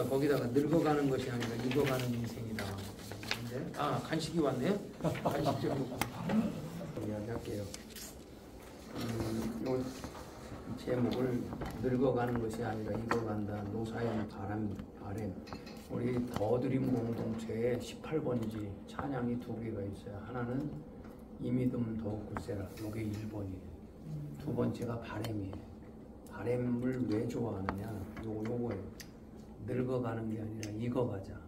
자, 거기다가 늙어가는 것이 아니라 익어가는 인생이다. 근데 간식이 왔네요. 간식 좀 이야기할게요. 제목을 늙어가는 것이 아니라 익어간다. 노사연 바람. 우리 더드림 공동체에 18번이지 찬양이 두 개가 있어요. 하나는 이 믿음 더욱 굳세라. 요게 1번이에요. 두 번째가 바램이에요. 바램을 왜 좋아하느냐? 요거예요. 늙어가는 게 아니라 익어가자.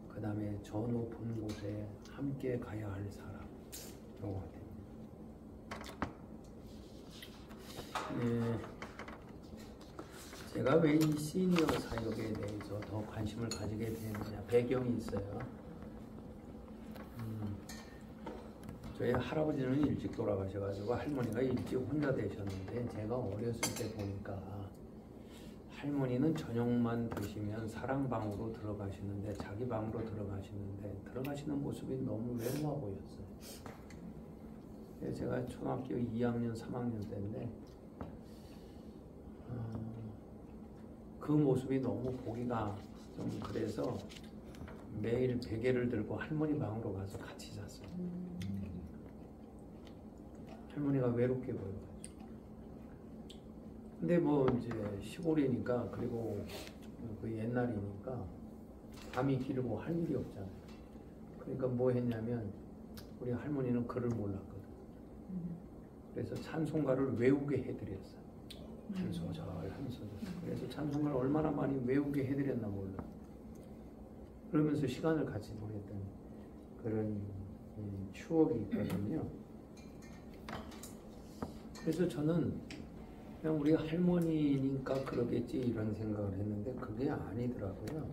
그 다음에 저 높은 곳에 함께 가야 할 사람. 요거 같아요. 제가 왜 이 시니어 사역에 대해서 더 관심을 가지게 되느냐, 배경이 있어요. 저희 할아버지는 일찍 돌아가셔가지고 할머니가 일찍 혼자 되셨는데, 제가 어렸을 때 보니까 할머니는 저녁만 드시면 사랑방으로 들어가시는데, 자기 방으로 들어가시는 모습이 너무 외로워 보였어요. 제가 초등학교 2학년, 3학년 때인데 그 모습이 너무 보기가 좀 그래서 매일 베개를 들고 할머니 방으로 가서 같이 잤어요. 할머니가 외롭게 보여요. 근데 뭐 이제 시골이니까, 그리고 그 옛날이니까 밤이 길고 할 일이 없잖아요. 그러니까 뭐 했냐면, 우리 할머니는 글을 몰랐거든. 그래서 찬송가를 외우게 해드렸어요. 한 소절. 그래서 찬송가를 얼마나 많이 외우게 해드렸나 몰라. 그러면서 시간을 같이 보냈던 그런 추억이 있거든요. 그래서 저는 그냥 우리 할머니니까 그러겠지 이런 생각을 했는데, 그게 아니더라고요.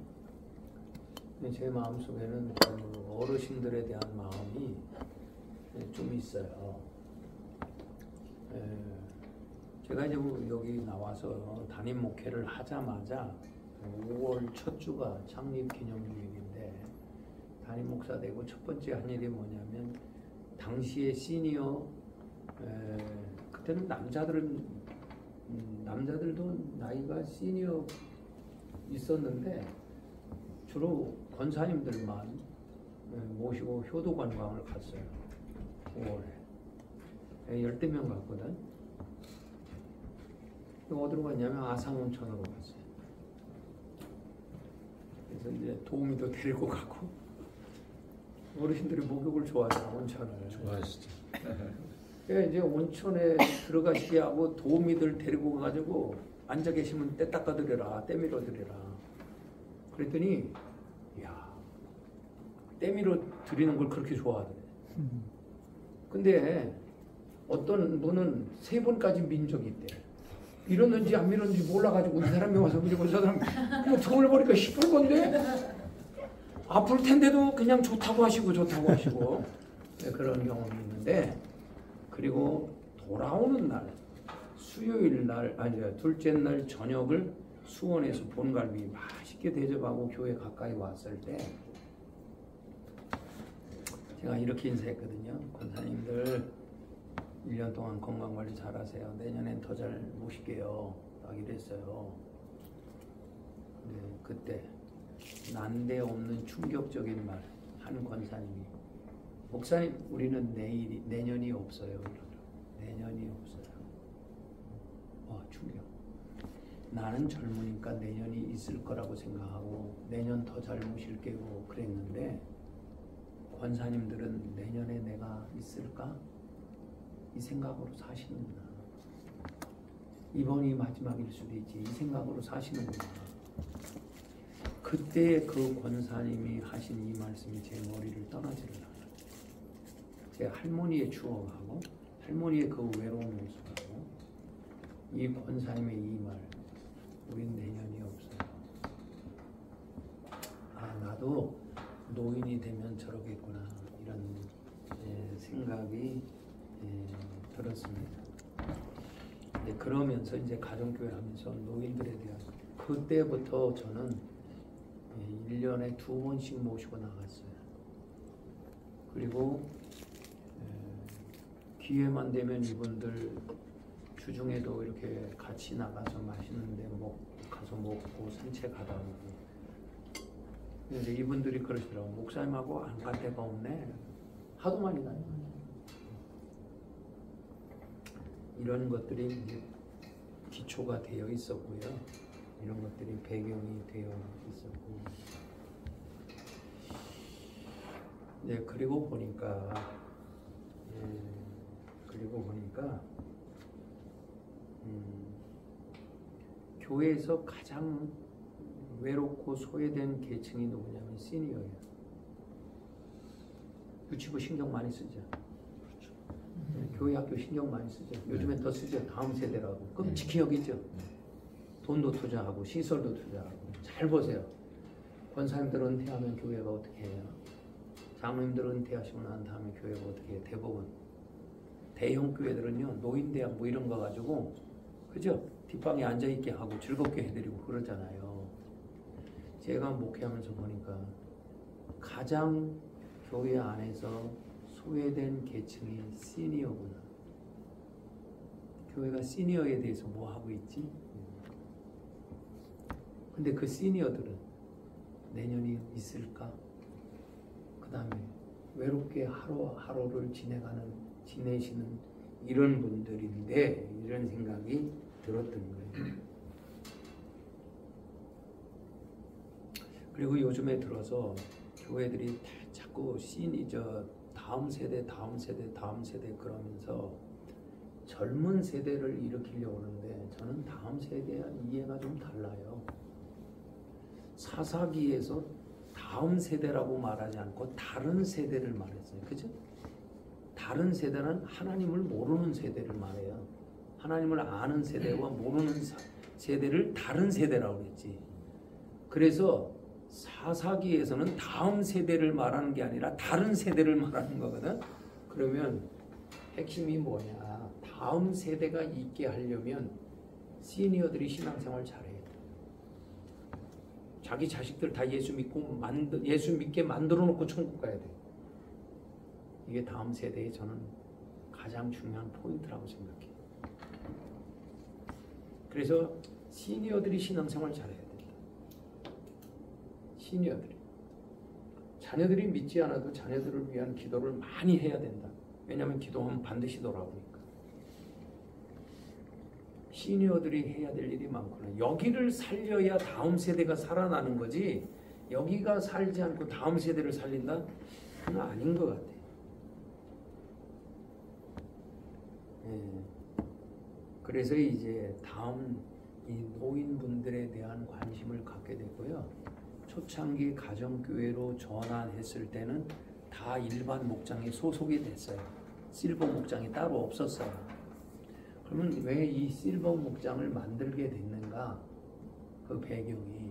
제 마음속에는 그 어르신들에 대한 마음이 좀 있어요. 제가 이제 여기 나와서 담임 목회를 하자마자 5월 첫 주가 창립기념주일인데, 담임 목사 되고 첫 번째 한 일이 뭐냐면, 당시에 시니어, 그때는 남자들도 나이가 시니어 있었는데 주로 권사님들만 모시고 효도 관광을 갔어요. 5월에 10명 갔거든. 어디로 갔냐면 아산온천으로 갔어요. 그래서 이제 도우미도 데리고 가고, 어르신들이 목욕을 좋아하잖아, 온천을. 좋아하시죠. 그래서 이제 온천에 들어가시게 하고 도우미들 데리고 가가지고 앉아 계시면 때 닦아드려라, 때 밀어드려라. 그랬더니, 이야, 때 밀어드리는 걸 그렇게 좋아하더래. 근데 어떤 분은 3번까지 민 적이 있대. 밀었는지 안 밀었는지 몰라가지고 이 사람이 와서 밀고 저 사람이 그냥 등을 보니까 시뻘건데, 아플 텐데도 그냥 좋다고 하시고 네, 그런 경험이 있는데, 그리고 돌아오는 날, 수요일 날, 둘째 날 저녁을 수원에서 본갈비 맛있게 대접하고 교회 가까이 왔을 때 제가 이렇게 인사했거든요. 권사님들 1년 동안 건강관리 잘하세요. 내년엔 더 잘 모실게요. 딱 이랬어요. 네, 그때 난데없는 충격적인 말, 한 권사님이, 목사님 우리는 내년이 없어요. 내년이 없어요. 충격. 나는 젊으니까 내년이 있을 거라고 생각하고 내년 더 잘 모실게요 그랬는데, 권사님들은 내년에 내가 있을까? 이 생각으로 사시는구나. 이번이 마지막일 수도 있지. 이 생각으로 사시는구나. 그때 그 권사님이 하신 이 말씀이 제 머리를 떠나지를 않아요. 제 할머니의 추억하고 할머니의 그 외로운 모습하고 이 권사님의 이 말, 우린 내년이 없어요. 나도 노인이 되면 저러겠구나, 이런 생각이 들었습니다. 그러면서 이제 가정교회 하면서 노인들에 대한, 그때부터 저는 1년에 2번씩 모시고 나갔어요. 그리고 기회만 되면 이분들 주중에도 이렇게 같이 나가서 맛있는 데 가서 먹고 산책하다 오고, 근데 이분들이 그러시더라고. 목사님하고 안 갈 데가 없네. 하도 많이 다녀. 이런 것들이 이제 기초가 되어 있었고요. 이런 것들이 배경이 되어 있었고. 네, 그리고 보니까 교회에서 가장 외롭고 소외된 계층이 누구냐면 시니어예요. 유치부 신경 많이 쓰죠. 그렇죠. 교회 학교 신경 많이 쓰죠. 요즘엔 더 쓰죠. 다음 세대라고. 끔찍히 여기죠. 돈도 투자하고 시설도 투자하고. 잘 보세요. 권사님들 은퇴하면 교회가 어떻게 해요? 장로님들 은퇴하시고 난 다음에 교회가 어떻게 해요? 대부분 대형 교회들은요, 노인대학 뭐 이런 거 가지고, 그죠? 뒷방에 앉아있게 하고 즐겁게 해드리고 그러잖아요. 제가 목회하면서 보니까 가장 교회 안에서 소외된 계층이 시니어구나. 교회가 시니어에 대해서 뭐 하고 있지? 근데 그 시니어들은 내년이 있을까? 그 다음에 외롭게 하루하루를 지내시는 이런 분들인데, 이런 생각이 들었던 거예요. 그리고 요즘에 들어서 교회들이 자꾸 다음 세대 그러면서 젊은 세대를 일으키려고 하는데, 저는 다음 세대와 이해가 좀 달라요. 사사기에서 다음 세대라고 말하지 않고 다른 세대를 말했어요. 그죠? 다른 세대는 하나님을 모르는 세대를 말해요. 하나님을 아는 세대와 모르는 세대를 다른 세대라고 그랬지. 그래서 사사기에서는 다음 세대를 말하는 게 아니라 다른 세대를 말하는 거거든. 그러면 핵심이 뭐냐? 다음 세대가 있게 하려면 시니어들이 신앙생활 잘해야 돼. 자기 자식들 다 예수 믿게 만들어 놓고 천국 가야 돼. 이게 다음 세대의 저는 가장 중요한 포인트라고 생각해요. 그래서 시니어들이 신앙생활 잘해야 된다. 시니어들이. 자녀들이 믿지 않아도 자녀들을 위한 기도를 많이 해야 된다. 왜냐하면 기도하면 반드시 돌아오니까. 시니어들이 해야 될 일이 많구나. 여기를 살려야 다음 세대가 살아나는 거지, 여기가 살지 않고 다음 세대를 살린다? 그건 아닌 것 같아. 그래서 이제 다음 이 노인분들에 대한 관심을 갖게 됐고요. 초창기 가정교회로 전환했을 때는 다 일반 목장에 소속이 됐어요. 실버 목장이 따로 없었어요. 그러면 왜 이 실버 목장을 만들게 됐는가? 그 배경이,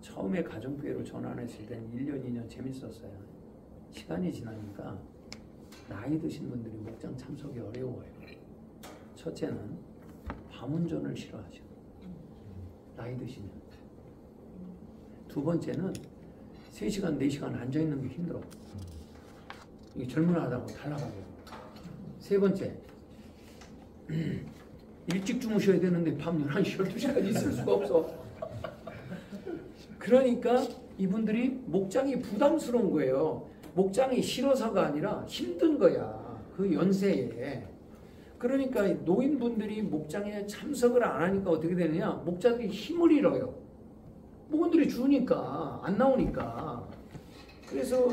처음에 가정교회로 전환했을 때는 1년, 2년 재밌었어요. 시간이 지나니까 나이 드신 분들이 목장 참석이 어려워요. 첫째는 밤운전을 싫어하죠. 나이 드시면. 두 번째는 3시간, 4시간 앉아있는 게 힘들어. 이게 젊은하다고 달라가고. 세 번째, 일찍 주무셔야 되는데 밤 11시, 12시까지 있을 수가 없어. 그러니까 이분들이 목장이 부담스러운 거예요. 목장이 싫어서가 아니라 힘든 거야. 그 연세에. 그러니까 노인분들이 목장에 참석을 안 하니까 어떻게 되느냐? 목자들이 힘을 잃어요. 목원들이 주니까, 안 나오니까. 그래서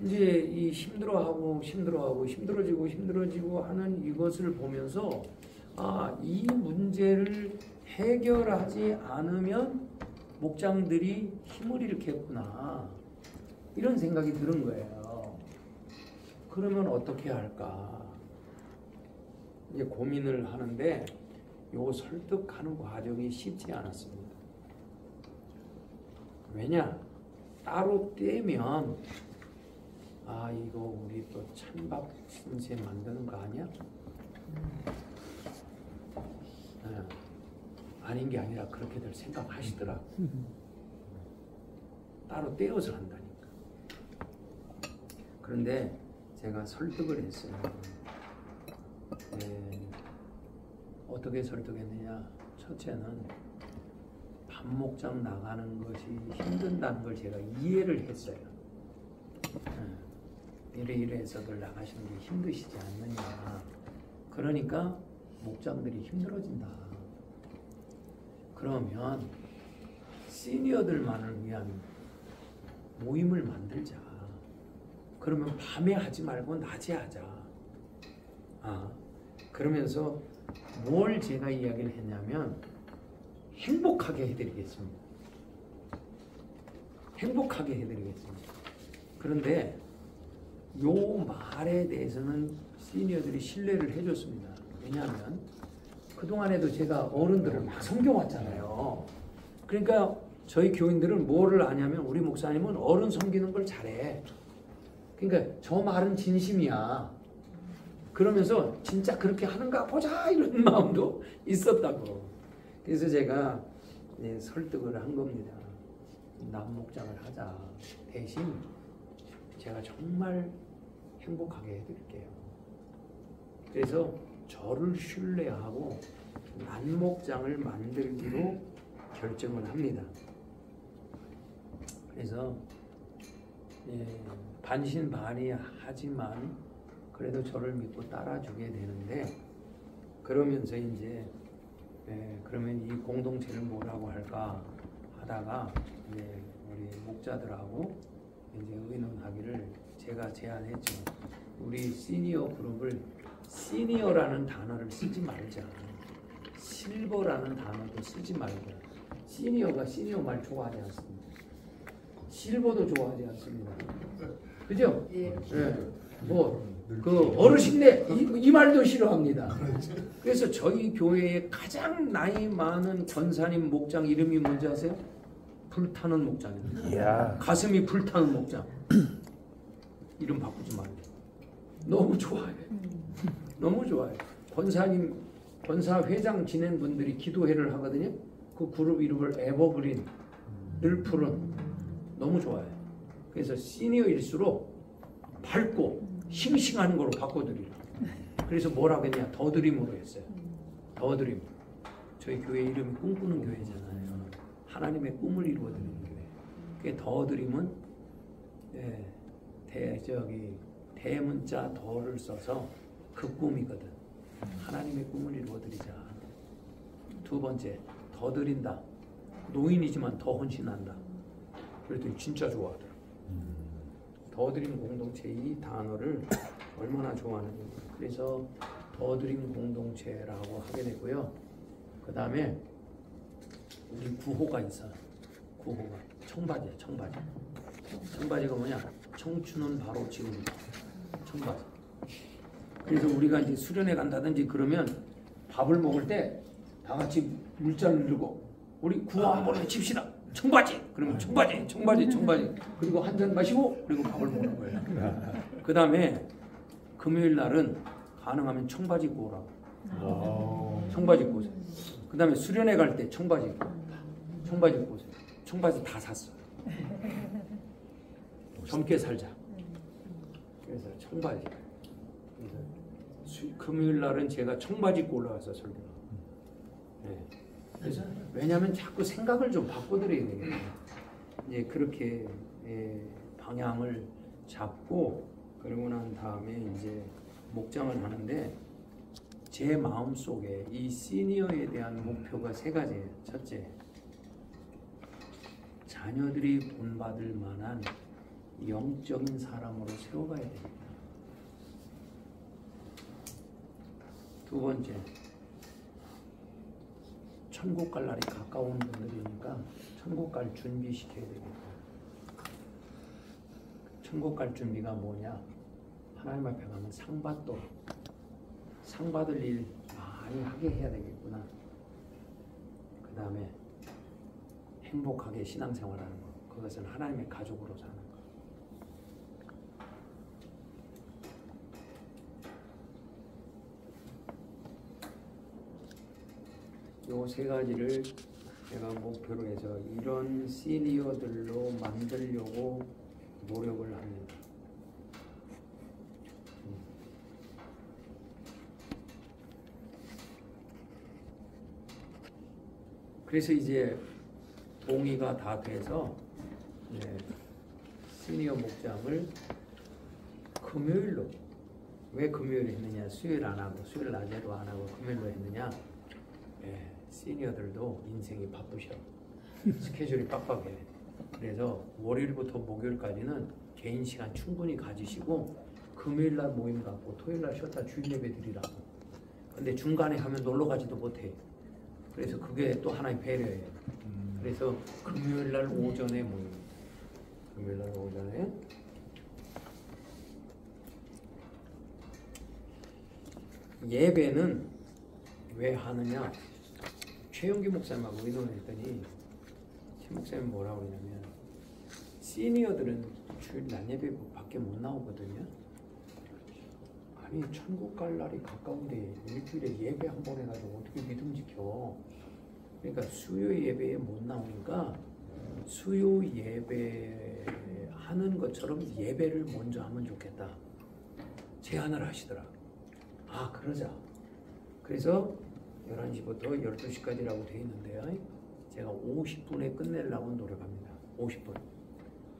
이제 이 힘들어지고 하는 이것을 보면서, 아, 이 문제를 해결하지 않으면 목장들이 힘을 잃겠구나. 이런 생각이 드는 거예요. 그러면 어떻게 할까? 이제 고민을 하는데, 요 설득하는 과정이 쉽지 않았습니다. 왜냐? 따로 떼면, 아, 이거 우리 또 찬밥 신세 만드는 거 아니야? 아닌 게 아니라 그렇게들 생각하시더라. 따로 떼어서 한다니까. 그런데 제가 설득을 했어요. 어떻게 설득했느냐? 첫째는 단목장 나가는 것이 힘든다는 걸 제가 이해를 했어요. 이래이래해서들 나가시는 게 힘드시지 않느냐. 그러니까 목장들이 힘들어진다. 그러면 시니어들만을 위한 모임을 만들자. 그러면 밤에 하지 말고 낮에 하자. 그러면서 뭘 제가 이야기를 했냐면 행복하게 해드리겠습니다. 행복하게 해드리겠습니다. 그런데 요 말에 대해서는 시니어들이 신뢰를 해줬습니다. 왜냐하면 그동안에도 제가 어른들을 막 섬겨왔잖아요. 그러니까 저희 교인들은 뭐를 아냐면 우리 목사님은 어른 섬기는 걸 잘해. 그러니까 저 말은 진심이야. 그러면서 진짜 그렇게 하는가 보자 이런 마음도 있었다고. 그래서 제가 설득을 한 겁니다. 남목장을 하자. 대신 제가 정말 행복하게 해드릴게요. 그래서 저를 신뢰하고 남목장을 만들기로 결정을 합니다. 그래서 반신반의하지만 그래도 저를 믿고 따라주게 되는데, 그러면서 이제 그러면 이 공동체를 뭐라고 할까 하다가 우리 목자들하고 이제 의논하기를 제가 제안했죠. 우리 시니어 그룹을 시니어라는 단어를 쓰지 말자. 실버라는 단어도 쓰지 말자. 시니어가 시니어 말 좋아하지 않습니다. 실버도 좋아하지 않습니다. 그죠? 예. 그 어르신네 이 말도 싫어합니다. 그래서 저희 교회에 가장 나이 많은 권사님 목장 이름이 뭔지 아세요? 불타는 목장입니다. 이야. 가슴이 불타는 목장. 이름 바꾸지 말고. 너무 좋아요. 너무 좋아요. 권사 회장 지낸 분들이 기도회를 하거든요. 그 그룹 이름을 에버그린, 늘 푸른. 너무 좋아요. 그래서 시니어일수록 밝고 싱싱한 거로 바꿔드리라. 그래서 뭐라고 했냐? 더드림으로 했어요. 더드림. 저희 교회 이름이 꿈꾸는 교회잖아요. 하나님의 꿈을 이루어드리는 교회. 그게 더드림은 대문자 더를 써서 그 꿈이거든. 하나님의 꿈을 이루어드리자. 두 번째, 더 드린다. 노인이지만 더 헌신한다. 그랬더니 진짜 좋아하더라. 더 드림 공동체 이 단어를 얼마나 좋아하는지. 그래서 더 드림 공동체라고 하게 됐고요. 그 다음에 우리 구호가 있어요. 구호가 청바지야. 청바지가 뭐냐? 청춘은 바로 지금이다. 청바지. 그래서 우리가 이제 수련회 간다든지 그러면 밥을 먹을 때 다 같이 물잔을 들고 우리 구호 한번 외칩시다. 청바지. 그러면 청바지. 그리고 한 잔 마시고 그리고 밥을 먹는 거예요. 그 다음에 금요일 날은 가능하면 청바지 입고 오라고. 청바지 입고 오세요. 그 다음에 수련회 갈 때 청바지 입고 오세요. 청바지 다 샀어요. 젊게 살자. 그래서 청바지. 금요일 날은 제가 청바지 입고 올라가서 설교를. 그래서 왜냐하면 자꾸 생각을 좀 바꿔드려야 되겠네요. 이제 그렇게 방향을 잡고 그러고 난 다음에 이제 목장을 하는데 제 마음 속에 이 시니어에 대한 목표가 세 가지예요. 첫째, 자녀들이 본받을 만한 영적인 사람으로 세워가야 됩니다. 두 번째, 천국 갈 날이 가까운 분들이니까 천국 갈 준비시켜야 됩니다. 천국 갈 준비가 뭐냐? 하나님 앞에 가면 상 받을 일 많이 하게 해야 되겠구나. 그 다음에 행복하게 신앙생활하는 것. 그것은 하나님의 가족으로 사는 것. 요 세 가지를 제가 목표로 해서 이런 시니어들로 만들려고 노력을 합니다. 그래서 이제 동의가 다 돼서 시니어 목장을 금요일로, 왜 금요일에 했느냐, 수요일 안 하고 수요일 낮에도 안 하고 금요일로 했느냐, 시니어들도 인생이 바쁘셔. 스케줄이 빡빡해. 그래서 월요일부터 목요일까지는 개인 시간 충분히 가지시고 금요일날 모임 갖고 토요일날 쉬었다 주일 예배 드리라고. 근데 중간에 하면 놀러 가지도 못해. 그래서 그게 또 하나의 배려예요. 그래서 금요일날 오전에 모임. 금요일날 오전에 예배는 왜 하느냐? 최용기 목사님하고 의논했더니 최 목사님 뭐라고 그러냐면 시니어들은 주일 낮 예배 밖에 못 나오거든요. 아니 천국 갈 날이 가까운데 일주일에 예배 한 번 해가지고 어떻게 믿음 지켜? 그러니까 수요 예배에 못 나오니까 수요 예배 하는 것처럼 예배를 먼저 하면 좋겠다 제안을 하시더라. 아 그러자. 그래서 11시부터 12시까지라고 되어 있는데요. 제가 50분에 끝내려고 노력합니다. 50분.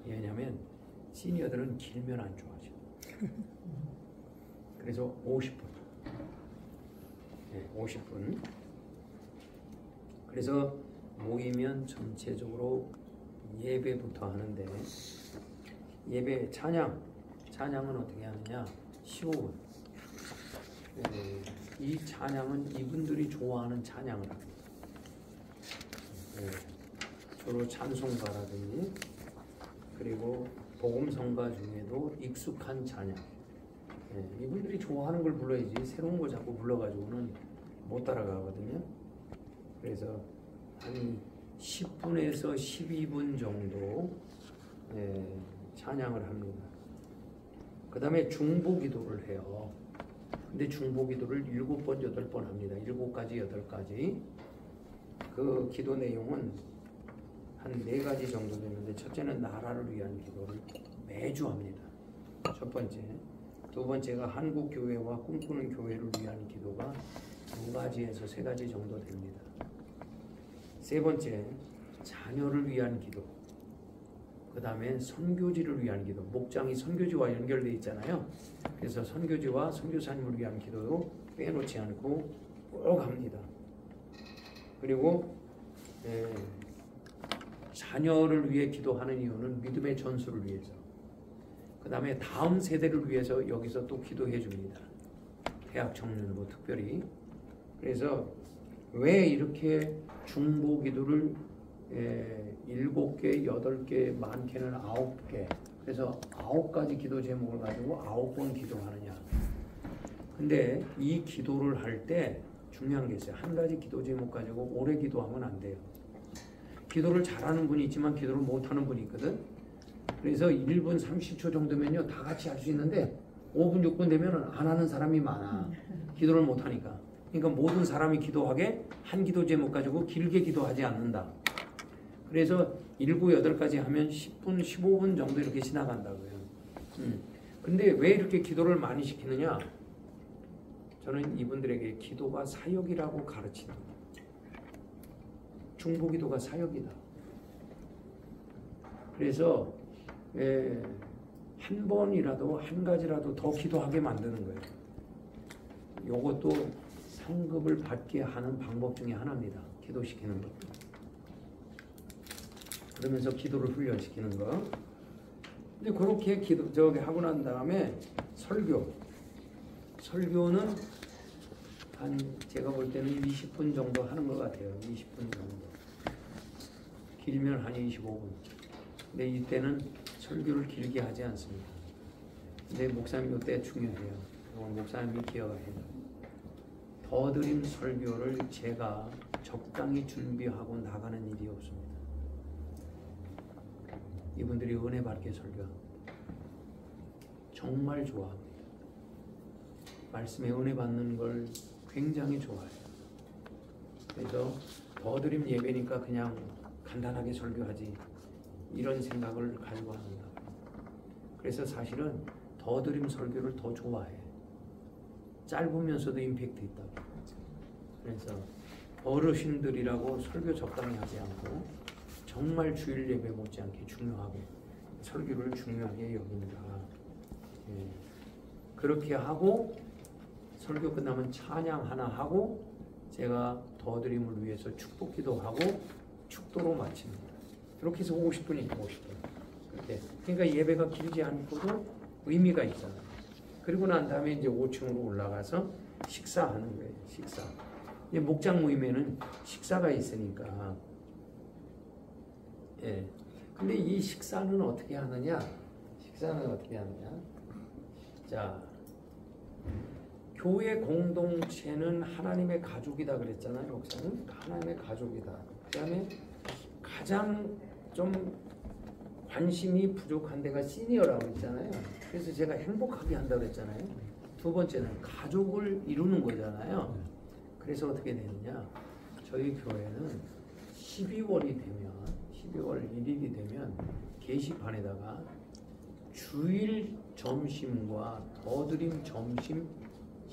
왜냐하면 시니어들은 길면 안 좋아하죠. 그래서 50분. 50분. 그래서 모이면 전체적으로 예배부터 하는데 예배 찬양은 어떻게 하느냐? 15분. 이 찬양은 이분들이 좋아하는 찬양을 합니다. 주로 찬송가라든지 그리고 복음성가 중에도 익숙한 찬양. 이분들이 좋아하는 걸 불러야지 새로운 걸 자꾸 불러가지고는 못 따라가거든요. 그래서 한 10분에서 12분 정도 찬양을 합니다. 그 다음에 중보기도를 해요. 근데 중보기도를 7번, 8번 합니다. 7가지, 8가지. 그 기도 내용은 한 4가지 정도 되는데 첫째는 나라를 위한 기도를 매주 합니다. 첫 번째. 두 번째가 한국교회와 꿈꾸는 교회를 위한 기도가 2가지에서 3가지 정도 됩니다. 세 번째, 자녀를 위한 기도. 그 다음에 선교지를 위한 기도. 목장이 선교지와 연결되어 있잖아요. 그래서 선교지와 선교사님을 위한 기도도 빼놓지 않고 꼭 합니다. 그리고 자녀를 위해 기도하는 이유는 믿음의 전수를 위해서. 그 다음에 다음 세대를 위해서 여기서 또 기도해 줍니다. 대학 청년부 특별히. 그래서 왜 이렇게 중보 기도를 7개, 8개, 많게는 9개. 그래서 9가지 기도 제목을 가지고 9번 기도하느냐. 근데 이 기도를 할 때 중요한 게 있어요. 한 가지 기도 제목 가지고 오래 기도하면 안 돼요. 기도를 잘하는 분이 있지만 기도를 못하는 분이 있거든. 그래서 1분 30초 정도면요 다 같이 할 수 있는데 5분, 6분 되면 안 하는 사람이 많아. 기도를 못하니까. 그러니까 모든 사람이 기도하게 한 기도 제목 가지고 길게 기도하지 않는다. 그래서 7, 8가지 하면 10분, 15분 정도 이렇게 지나간다고요. 근데 왜 이렇게 기도를 많이 시키느냐? 저는 이분들에게 기도가 사역이라고 가르칩니다. 중보기도가 사역이다. 그래서 한 번이라도 한 가지라도 더 기도하게 만드는 거예요. 이것도 상급을 받게 하는 방법 중에 하나입니다. 기도시키는 것. 그러면서 기도를 훈련시키는 거. 근데 그렇게 하고 난 다음에 설교는 한 제가 볼 때는 20분 정도 하는 것 같아요. 20분 정도. 길면 한 25분. 근데 이때는 설교를 길게 하지 않습니다. 근데 목사님 이때 중요해요. 목사님이 기억해야 해요. 더드림 설교를 제가 적당히 준비하고 나가는 일이 없습니다. 이분들이 은혜 받게 설교합니다. 정말 좋아합니다. 말씀에 은혜 받는 걸 굉장히 좋아해요. 그래서 더드림 예배니까 그냥 간단하게 설교하지 이런 생각을 가지고 합니다. 그래서 사실은 더드림 설교를 더 좋아해. 짧으면서도 임팩트 있다고. 그래서 어르신들이라고 설교 적당히 하지 않고 정말 주일 예배 못지않게 중요하게 설교를 중요하게 여깁니다. 예. 그렇게 하고 설교 끝나면 찬양 하나 하고 제가 더드림을 위해서 축복 기도하고 축도로 마칩니다. 그렇게 해서 50분이죠. 50분. 그렇게. 그러니까 예배가 길지 않고도 의미가 있잖아요. 그리고 난 다음에 이제 5층으로 올라가서 식사하는 거예요. 식사. 목장 모임에는 식사가 있으니까. 예. 근데 이 식사는 어떻게 하느냐? 식사는 어떻게 하느냐? 자, 교회 공동체는 하나님의 가족이다 그랬잖아요. 목사는 하나님의 가족이다. 그다음에 가장 좀 관심이 부족한 데가 시니어라고 했잖아요. 그래서 제가 행복하게 한다고 그랬잖아요. 두 번째는 가족을 이루는 거잖아요. 그래서 어떻게 되느냐? 저희 교회는 12월이 되면 12월 1일이 되면 게시판에다가 주일 점심과 더드림 점심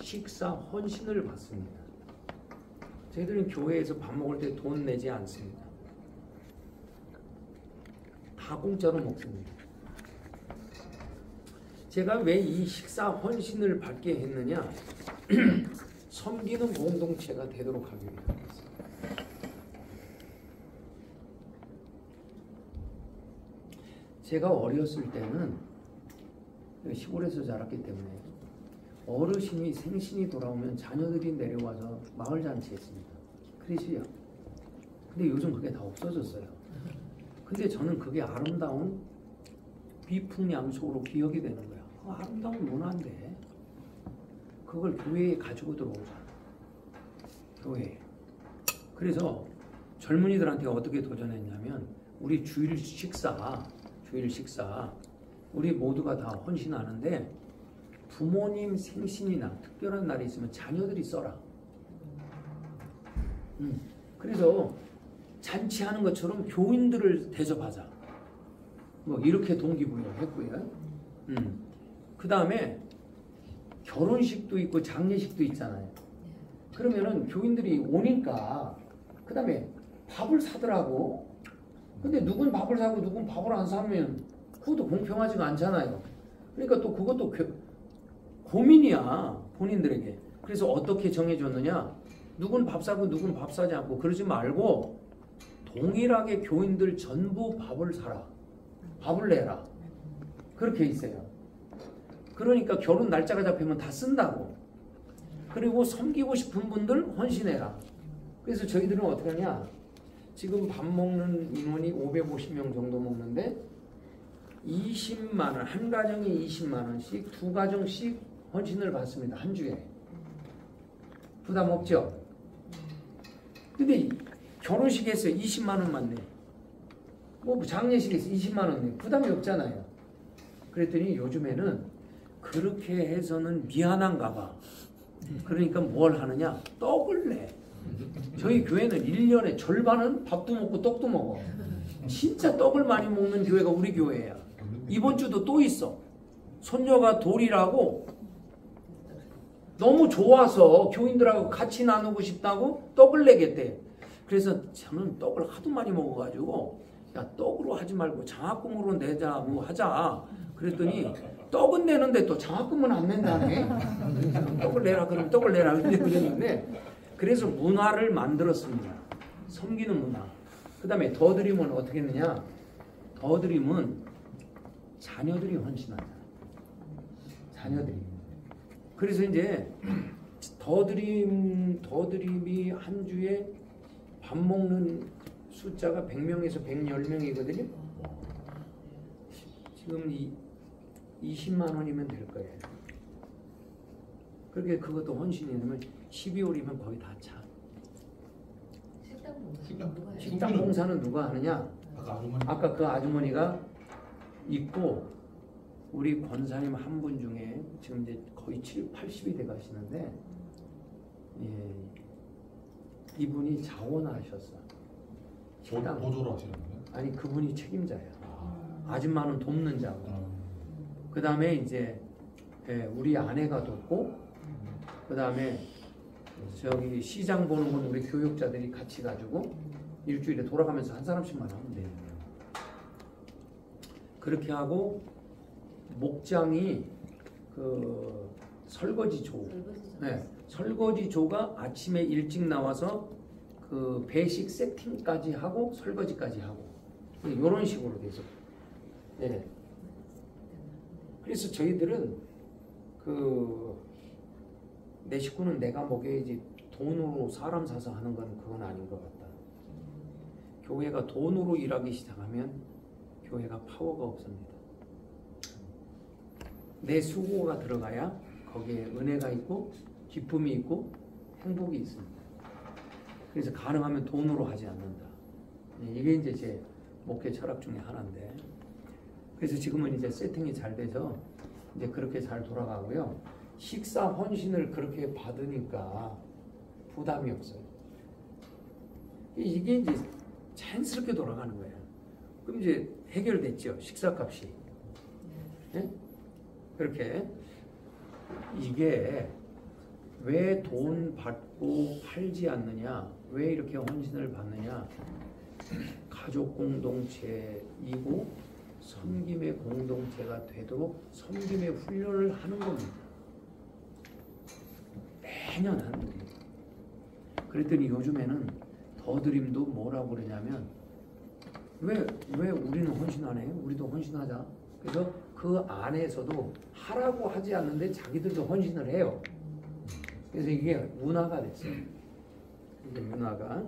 식사 헌신을 받습니다. 저희들은 교회에서 밥 먹을 때 돈 내지 않습니다. 다 공짜로 먹습니다. 제가 왜 이 식사 헌신을 받게 했느냐? 섬기는 공동체가 되도록 하기 위해서. 제가 어렸을 때는 시골에서 자랐기 때문에 어르신이 생신이 돌아오면 자녀들이 내려와서 마을 잔치했습니다. 그러시죠? 근데 요즘 그게 다 없어졌어요. 근데 저는 그게 아름다운 비풍양속으로 기억이 되는 거야. 아름다운 문화인데 그걸 교회에 가지고 들어오자. 교회에. 그래서 젊은이들한테 어떻게 도전했냐면 우리 주일 식사 우리 모두가 다 헌신하는데 부모님 생신이나 특별한 날이 있으면 자녀들이 써라. 그래서 잔치하는 것처럼 교인들을 대접하자. 뭐 이렇게 동기부여했고요. 그 다음에 결혼식도 있고 장례식도 있잖아요. 그러면은 교인들이 오니까 그 다음에 밥을 사더라고. 근데 누군 밥을 사고 누군 밥을 안 사면 그것도 공평하지가 않잖아요. 그러니까 또 그것도 고민이야 본인들에게. 그래서 어떻게 정해줬느냐? 누군 밥 사고 누군 밥 사지 않고 그러지 말고 동일하게 교인들 전부 밥을 사라. 밥을 내라. 그렇게 있어요. 그러니까 결혼 날짜가 잡히면 다 쓴다고. 그리고 섬기고 싶은 분들 헌신해라. 그래서 저희들은 어떻게 하냐? 지금 밥 먹는 인원이 550명 정도 먹는데 20만 원, 한 가정에 20만 원씩 두 가정씩 헌신을 받습니다. 한 주에. 부담 없죠? 근데 결혼식에서 20만 원만 내. 뭐 장례식에서 20만 원 내. 부담이 없잖아요. 그랬더니 요즘에는 그렇게 해서는 미안한가 봐. 그러니까 뭘 하느냐? 떡을 내. 저희 교회는 1년에 절반은 밥도 먹고 떡도 먹어. 진짜 떡을 많이 먹는 교회가 우리 교회야. 이번 주도 또 있어. 손녀가 돌이라고 너무 좋아서 교인들하고 같이 나누고 싶다고 떡을 내겠대. 그래서 저는 떡을 하도 많이 먹어가지고 야 떡으로 하지 말고 장학금으로 내자고 하자. 그랬더니 떡은 내는데 또 장학금은 안 낸다네. 떡을 내라 그러면 떡을 내라 그랬는데 그래서 문화를 만들었습니다. 섬기는 문화. 그 다음에 더드림은 어떻게 했느냐? 더드림은 자녀들이 헌신하잖아. 자녀들이. 그래서 이제 더드림이 한 주에 밥 먹는 숫자가 100명에서 110명이거든요. 지금 20만 원이면 될 거예요. 그렇게 그것도 헌신이면 12월이면 거의 다 차. 식당 봉사는 누가 하느냐? 아까 그 아주머니가 있고 우리 권사님 한 분 중에 지금 이제 거의 80이 돼 가시는데 예, 이분이 자원하셨어. 식당 보조로 하시는 거예요? 아니 그분이 책임자야. 아줌마는 돕는 자고. 그 다음에 이제 예, 우리 아내가 돕고 그 다음에 저기 시장 보는 건 우리 교육자들이 같이 가지고 일주일에 돌아가면서 한 사람씩만 하면 돼요. 그렇게 하고 목장이 그 설거지조, 네, 설거지조가 아침에 일찍 나와서 그 배식 세팅까지 하고 설거지까지 하고 이런 식으로 돼서. 네. 그래서 저희들은 그 내 식구는 내가 먹여야지 돈으로 사람 사서 하는 건 그건 아닌 것 같다. 교회가 돈으로 일하기 시작하면 교회가 파워가 없습니다. 내 수고가 들어가야 거기에 은혜가 있고 기쁨이 있고 행복이 있습니다. 그래서 가능하면 돈으로 하지 않는다. 이게 이제 제 목회 철학 중에 하나인데, 그래서 지금은 이제 세팅이 잘 돼서 이제 그렇게 잘 돌아가고요. 식사 헌신을 그렇게 받으니까 부담이 없어요. 이게 이제 자연스럽게 돌아가는 거예요. 그럼 이제 해결됐죠. 식사값이. 네? 그렇게. 이게 왜 돈 받고 팔지 않느냐, 왜 이렇게 헌신을 받느냐, 가족 공동체이고 섬김의 공동체가 되도록 섬김의 훈련을 하는 겁니다. 매년 하는 거예요. 그랬더니 요즘에는 더드림도 뭐라고 그러냐면 왜 우리는 헌신 안 해요? 우리도 헌신하자. 그래서 그 안에서도 하라고 하지 않는데 자기들도 헌신을 해요. 그래서 이게 문화가 됐어요. 이게 문화가.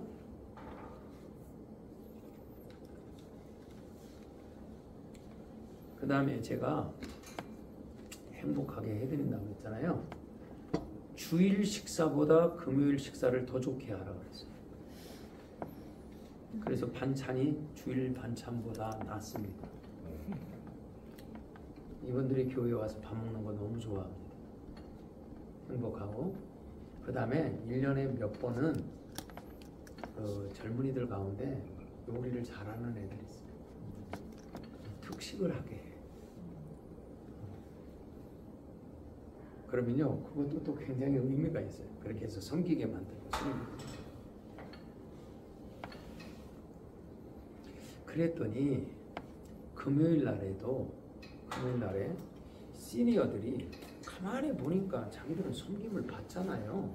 그 다음에 제가 행복하게 해드린다고 했잖아요. 주일 식사보다 금요일 식사를 더 좋게 하라고 그랬어요. 그래서 반찬이 주일 반찬보다 낫습니다. 이분들이 교회 와서 밥 먹는 거 너무 좋아합니다. 행복하고. 그 다음에 1년에 몇 번은 그 젊은이들 가운데 요리를 잘하는 애들이 있어요. 특식을 하게 해요. 그러면요, 그것도 또 굉장히 의미가 있어요. 그렇게 해서 섬기게 만들고, 그랬더니 금요일 날에 시니어들이 가만히 보니까 자기들은 섬김을 받잖아요.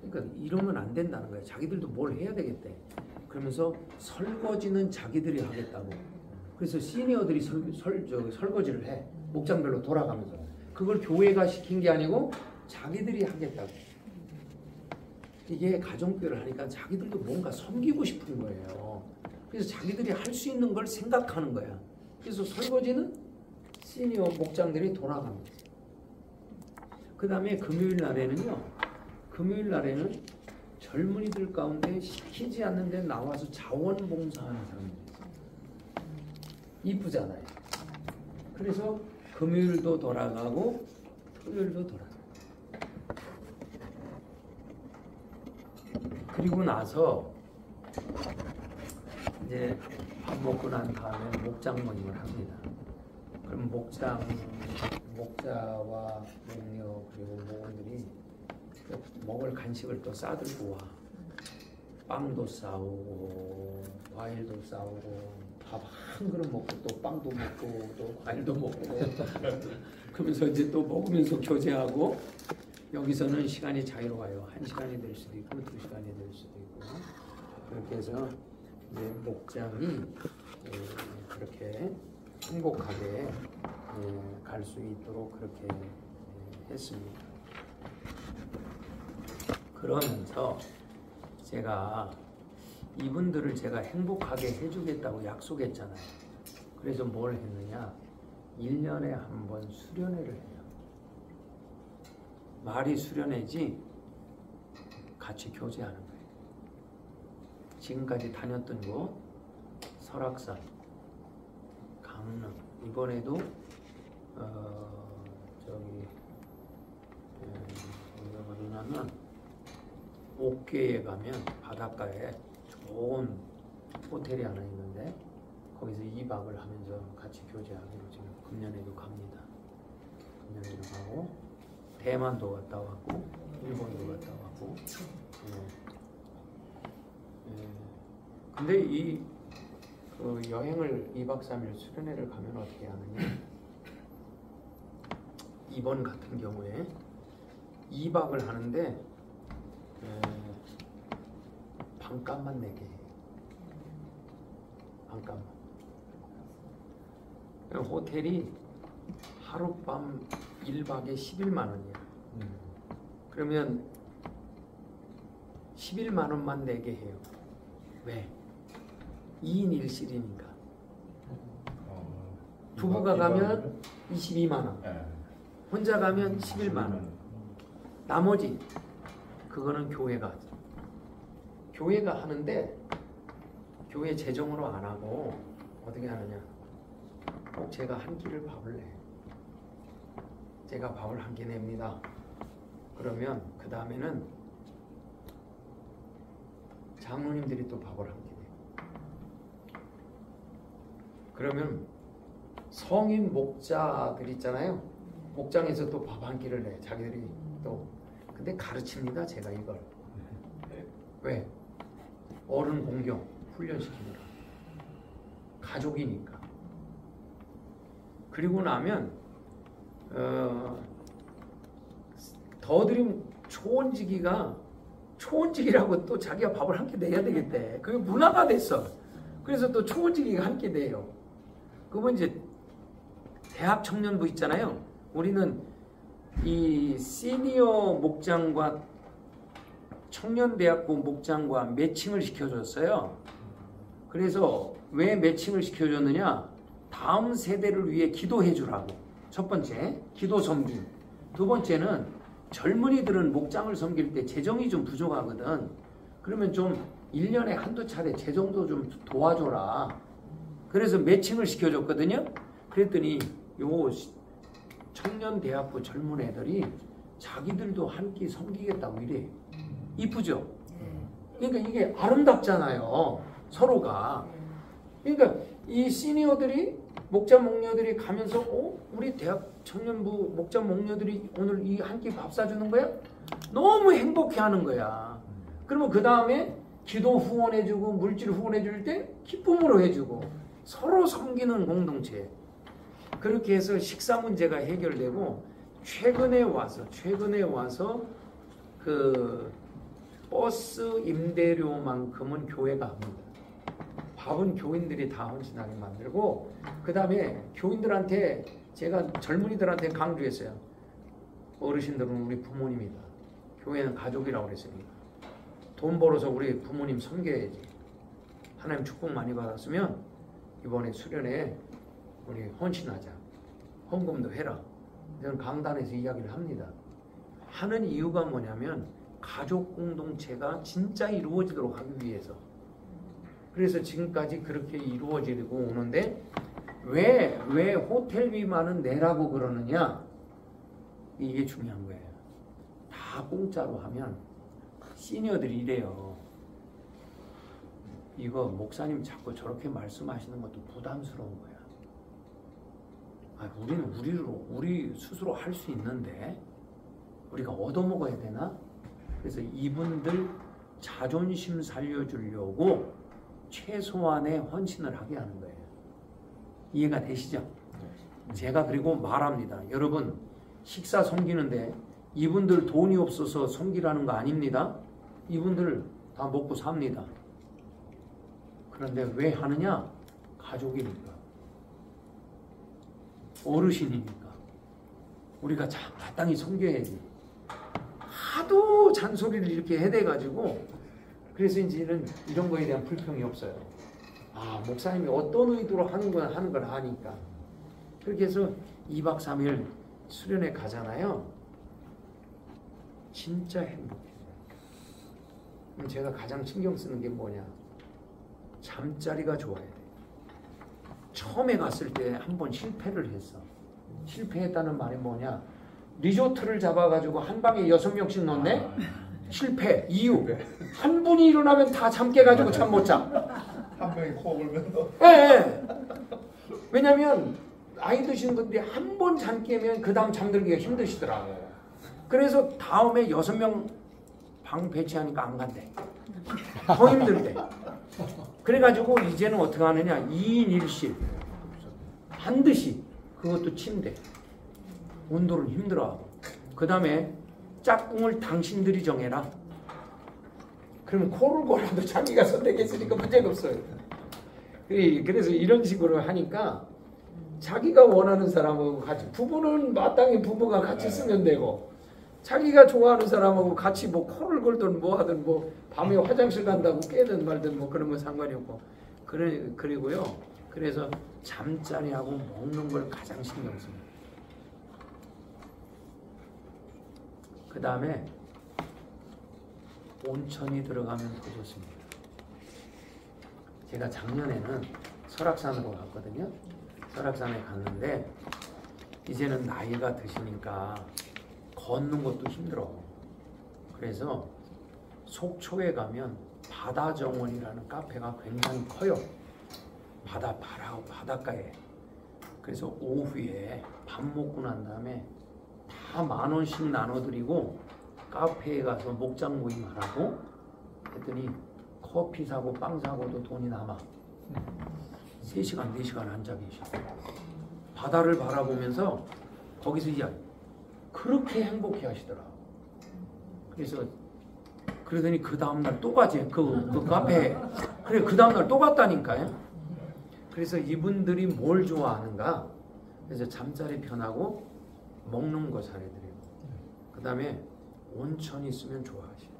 그러니까 이러면 안 된다는 거예요. 자기들도 뭘 해야 되겠대. 그러면서 설거지는 자기들이 하겠다고. 그래서 시니어들이 설거지를 해. 목장별로 돌아가면서. 그걸 교회가 시킨 게 아니고 자기들이 하겠다고. 이게 가정교회를 하니까 자기들도 뭔가 섬기고 싶은 거예요. 그래서 자기들이 할 수 있는 걸 생각하는 거야. 그래서 설거지는 시니어 목장들이 돌아갑니다. 그 다음에 금요일 날에는 젊은이들 가운데 시키지 않는데 나와서 자원봉사하는 사람들이 있어요. 이쁘잖아요. 그래서 금요일도 돌아가고 토요일도 돌아가고. 그리고 나서 이제 밥 먹고 난 다음에 목장 모임을 합니다. 그럼 목자와 목녀 그리고 모원들이 먹을 간식을 또 싸들고 와. 빵도 싸우고 과일도 싸우고 밥 한 그릇 먹고 또 빵도 먹고 또 과일도 먹고 그러면서 이제 또 먹으면서 교제하고, 여기서는 시간이 자유로워요. 1시간이 될 수도 있고 2시간이 될 수도 있고. 그렇게 해서 이제 목장이 그렇게 행복하게 갈 수 있도록 그렇게 했습니다. 그러면서 제가 이분들을 제가 행복하게 해주겠다고 약속했잖아요. 그래서 뭘 했느냐? 1년에 한 번 수련회를 해요. 말이 수련회지 같이 교제하는 거예요. 지금까지 다녔던 곳 설악산, 강릉, 이번에도 어디가 가냐면 옥계에 가면 바닷가에 좋은 호텔이 하나 있는데 거기서 2박을 하면서 같이 교제하기로 지금 금년에도 갑니다. 금년에도 가고 대만도 갔다 왔고 일본도 갔다 왔고 근데 이 여행을 2박 3일 수련회를 가면 어떻게 하느냐? 이번 같은 경우에 2박을 하는데 반값만 내게 해요. 반값만. 호텔이 하룻밤 1박에 11만 원이야. 그러면 11만 원만 내게 해요. 왜? 2인 1실이니까. 부부가 가면 22만 원. 혼자 가면 11만 원. 나머지 그거는 교회가 하는데 교회 재정으로 안 하고 어떻게 하느냐? 꼭 제가 한 끼를 밥을 내. 제가 밥을 한 끼 냅니다. 그러면 그 다음에는 장로님들이 또 밥을 한 끼 내요. 그러면 성인 목자들 있잖아요. 목장에서 또 밥 한 끼를 내. 자기들이 또. 근데 가르칩니다. 제가 이걸. 왜? 어른 공경 훈련시키느라. 가족이니까. 그리고 나면 더드림 초원지기라고 또 자기가 밥을 한 끼 내야 되겠대. 그게 문화가 됐어. 그래서 또 초원지기가 한 끼 내요. 그러면 이제 대학 청년부 있잖아요. 우리는 이 시니어 목장과 청년대학부 목장과 매칭을 시켜줬어요. 그래서 왜 매칭을 시켜줬느냐? 다음 세대를 위해 기도해 주라고. 첫 번째, 기도 섬김. 두 번째는 젊은이들은 목장을 섬길 때 재정이 좀 부족하거든. 그러면 좀 1년에 한두 차례 재정도 좀 도와줘라. 그래서 매칭을 시켜줬거든요. 그랬더니 요 청년대학부 젊은 애들이 자기들도 한 끼 섬기겠다고 이래. 이쁘죠? 그러니까 이게 아름답잖아요. 서로가. 그러니까 이 시니어들이 목자 목녀들이 가면서 우리 대학 청년부 목자 목녀들이 오늘 이 한 끼 밥 사주는 거야? 너무 행복해하는 거야. 그러면 그 다음에 기도 후원해주고 물질 후원해줄 때 기쁨으로 해주고 서로 섬기는 공동체. 그렇게 해서 식사 문제가 해결되고 최근에 와서 그 버스 임대료만큼은 교회가 합니다. 밥은 교인들이 다 헌신하게 만들고 그 다음에 교인들한테 제가 젊은이들한테 강조했어요. 어르신들은 우리 부모님이다. 교회는 가족이라고 그랬으니까 돈 벌어서 우리 부모님 섬겨야지. 하나님 축복 많이 받았으면 이번에 수련회 우리 헌신하자. 헌금도 해라. 저는 강단에서 이야기를 합니다. 하는 이유가 뭐냐면 가족 공동체가 진짜 이루어지도록 하기 위해서. 그래서 지금까지 그렇게 이루어지고 오는데 왜 호텔비만은 내라고 그러느냐? 이게 중요한 거예요. 다 공짜로 하면 시니어들이 이래요. 이거 목사님 자꾸 저렇게 말씀하시는 것도 부담스러운 거야. 우리는 우리 스스로 할 수 있는데 우리가 얻어먹어야 되나? 그래서 이분들 자존심 살려주려고 최소한의 헌신을 하게 하는 거예요. 이해가 되시죠? 제가 그리고 말합니다. 여러분 식사 섬기는데 이분들 돈이 없어서 섬기라는 거 아닙니다. 이분들 다 먹고 삽니다. 그런데 왜 하느냐? 가족이니까. 어르신이니까. 우리가 마땅히 섬겨야지. 하도 잔소리를 이렇게 해대가지고 그래서 이제는 이런 거에 대한 불평이 없어요. 목사님이 어떤 의도로 하는 걸 아니까. 그렇게 해서 2박 3일 수련회 가잖아요. 진짜 행복해요. 제가 가장 신경 쓰는 게 뭐냐? 잠자리가 좋아야 돼. 처음에 갔을 때 한 번 실패를 했어. 실패했다는 말이 뭐냐? 리조트를 잡아가지고 한 방에 6명씩 넣네? 실패. 이유. 한 분이 일어나면 다 잠 깨가지고 잠 못 자. 한 명이 코 골면서. 예. 왜냐면 나이 드신 분들이 한 번 잠 깨면 그 다음 잠들기가 힘드시더라고요. 그래서 다음에 6명 방 배치하니까 안 간대. 더 힘들대. 그래가지고 이제는 어떻게 하느냐, 2인 1실 반드시, 그것도 침대, 온도를 힘들어하고, 그 다음에 짝꿍을 당신들이 정해라. 그러면 코를 골라도 자기가 선택했으니까 문제가 없어요. 그래서 이런 식으로 하니까 자기가 원하는 사람하고 같이, 부부는 마땅히 부부가 같이 쓰면 되고, 자기가 좋아하는 사람하고 같이 뭐 코를 걸든 뭐 하든, 뭐 밤에 화장실 간다고 깨든 말든 뭐 그런 건 상관이 없고, 그리고요, 그래서 잠자리하고 먹는 걸 가장 신경 씁니다. 그 다음에 온천이 들어가면 더 좋습니다. 제가 작년에는 설악산으로 갔거든요. 설악산에 갔는데 이제는 나이가 드시니까 걷는 것도 힘들어. 그래서 속초에 가면 바다정원이라는 카페가 굉장히 커요. 바닷가에. 그래서 오후에 밥 먹고 난 다음에 다 10,000원씩 나눠드리고 카페에 가서 목장 모임하라고 했더니 커피 사고 빵 사고도 돈이 남아. 3시간 4시간 앉아 계셔. 바다를 바라보면서 거기서 이야기. 그렇게 행복해 하시더라. 그래서 그러더니 그 다음날 또 가지. 그 카페에. 그래, 그 다음날 또 갔다니까요. 그래서 이분들이 뭘 좋아하는가? 그래서 잠자리 편하고 먹는 거 잘해드리고, 그 다음에 온천이 있으면 좋아하시고,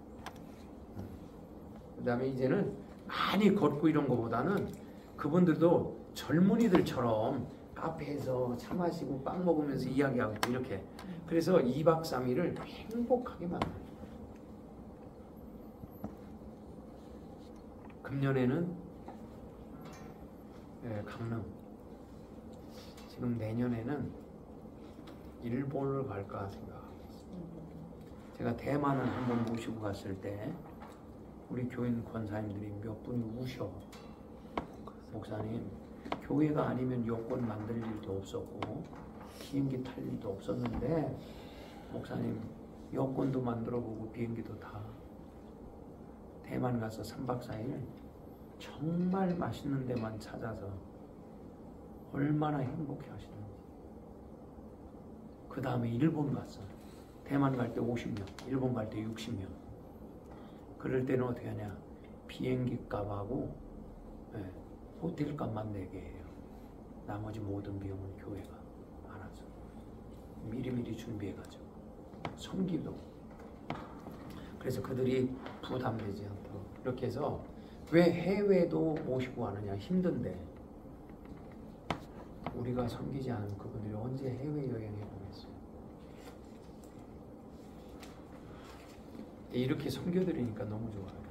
그 다음에 이제는 많이 걷고 이런 거보다는 그분들도 젊은이들처럼 카페에서 차 마시고 빵 먹으면서 이야기하고 이렇게. 그래서 2박 3일을 행복하게 만들어요. 금년에는 강릉, 지금 내년에는 일본을 갈까 생각하고 있습니다. 제가 대만을 한번 모시고 갔을 때 우리 교인 권사님들이 몇 분이 우셔. 목사님, 교회가 아니면 여권 만들 일도 없었고 비행기 탈 일도 없었는데 목사님 여권도 만들어보고 비행기도 다. 대만 가서 3박 4일 정말 맛있는 데만 찾아서 얼마나 행복해 하시는지. 그 다음에 일본 갔어. 대만 갈 때 50명, 일본 갈 때 60명. 그럴 때는 어떻게 하냐, 비행기 값하고 호텔 값만 내게 해요. 나머지 모든 비용은 교회가 알아서 미리미리 준비해가지고 섬기도. 그래서 그들이 부담되지 않도록 이렇게 해서. 왜 해외도 모시고 가느냐, 힘든데 우리가 섬기지 않으면 그분들이 언제 해외여행해 보겠어요. 이렇게 섬겨드리니까 너무 좋아요.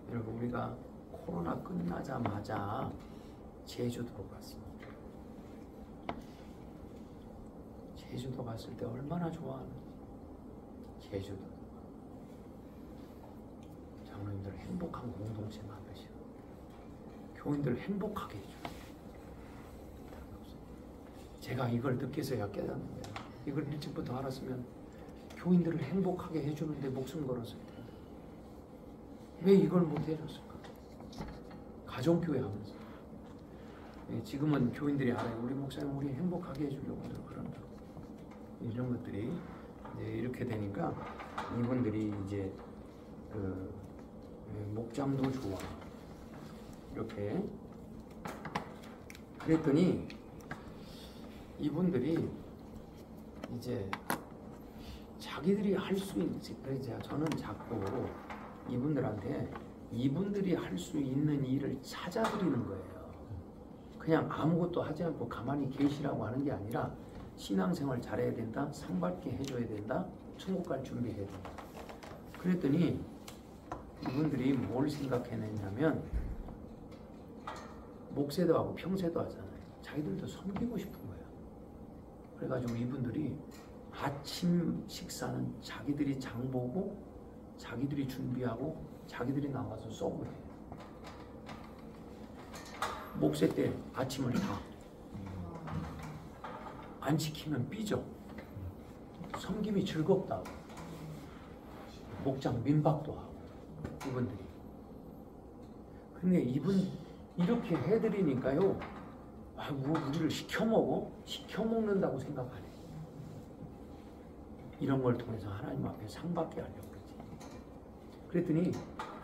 여러분, 우리가 코로나 끝나자마자 제주도로 갔습니다. 제주도 갔을 때 얼마나 좋아하는지. 제주도 장로님들 행복한 공동체 만드시고 교인들을 행복하게 해줘요. 제가 이걸 느껴서야 깨닫는데, 이걸 일찍부터 알았으면 교인들을 행복하게 해주는데 목숨 걸었을 텐데 왜 이걸 못 해줬을까? 가정교회 하면서. 지금은 교인들이 알아요. 우리 목사님 우리 행복하게 해주려고 그런다. 이런 것들이 이제 이렇게 되니까 이분들이 이제 목장도 좋아. 이렇게 그랬더니 이분들이 이제 자기들이 할 수 있는, 그래서 저는 자꾸 이분들한테 이분들이 할 수 있는 일을 찾아드리는 거예요. 그냥 아무것도 하지 않고 가만히 계시라고 하는 게 아니라 신앙생활 잘해야 된다, 상 받게 해줘야 된다, 천국 갈 준비해야 된다. 그랬더니 이분들이 뭘 생각해냈냐면 목세도 하고 평세도 하잖아요. 자기들도 섬기고 싶은 거예요. 그래가지고 이분들이 아침 식사는 자기들이 장 보고 자기들이 준비하고 자기들이 나와서 서브해요. 목세 때 아침을 다 안 시키면 삐져. 섬김이 즐겁다고. 목장 민박도 하고 이분들이. 근데 이렇게 해드리니까요. 아, 뭐 우리를 시켜먹어? 시켜먹는다고 생각 안 해. 이런 걸 통해서 하나님 앞에 상 받게 하려고 그러지. 그랬더니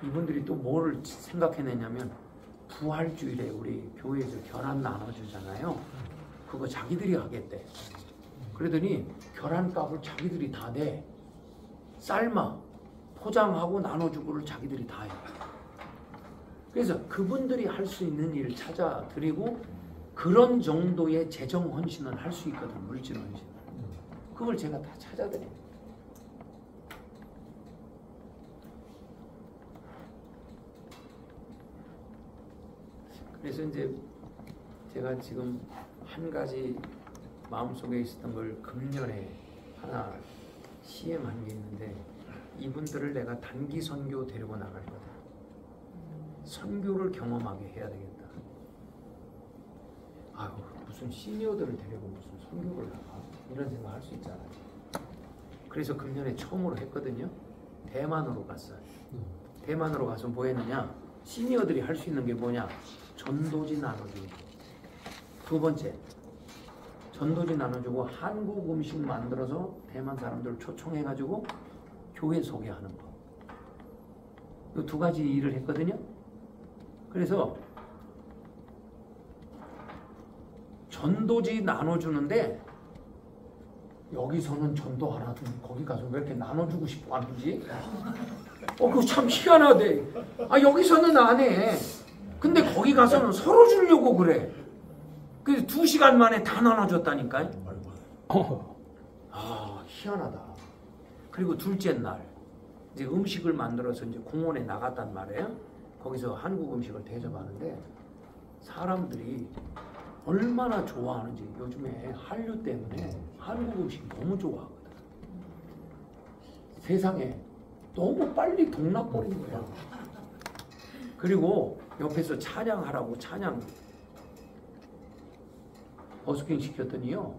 이분들이 또 뭐를 생각해내냐면 부활주일에 우리 교회에서 결혼 나눠주잖아요. 그거 자기들이 하겠대. 그러더니 결혼값을 자기들이 다 내. 삶아 포장하고 나눠주고를 자기들이 다 해. 그래서 그분들이 할 수 있는 일을 찾아드리고 그런 정도의 재정 헌신은 할 수 있거든. 물질 헌신을. 그걸 제가 다 찾아드려요. 그래서 이제 제가 지금 한 가지 마음속에 있었던 걸 금년에 하나 시행한 게 있는데 이분들을 내가 단기 선교 데리고 나갈 거다. 선교를 경험하게 해야 되겠다. 아유, 무슨 시니어들을 데리고 무슨 선교를 나가 이런 생각 할 수 있잖아요. 그래서 금년에 처음으로 했거든요. 대만으로 갔어요. 대만으로 가서 뭐 했느냐, 시니어들이 할 수 있는 게 뭐냐, 전도지 나눠주기. 두 번째, 전도지 나눠주고 한국 음식 만들어서 대만 사람들 초청해가지고 교회 소개하는 거. 이 두 가지 일을 했거든요. 그래서 전도지 나눠주는데 여기서는 전도하라더니 거기 가서 왜 이렇게 나눠주고 싶어 하는지 그거 참 희한하대. 아, 여기서는 안 해. 근데 거기 가서는 서로 주려고 그래. 그래서 2시간 만에 다 나눠줬다니까요. 아, 희한하다. 그리고 둘째 날 이제 음식을 만들어서 이제 공원에 나갔단 말이에요. 거기서 한국 음식을 대접하는데 사람들이 얼마나 좋아하는지. 요즘에 한류 때문에 한국 음식 너무 좋아하거든. 세상에 너무 빨리 동락버린 거야. 그리고 옆에서 찬양하라고 찬양 버스킹 시켰더니요,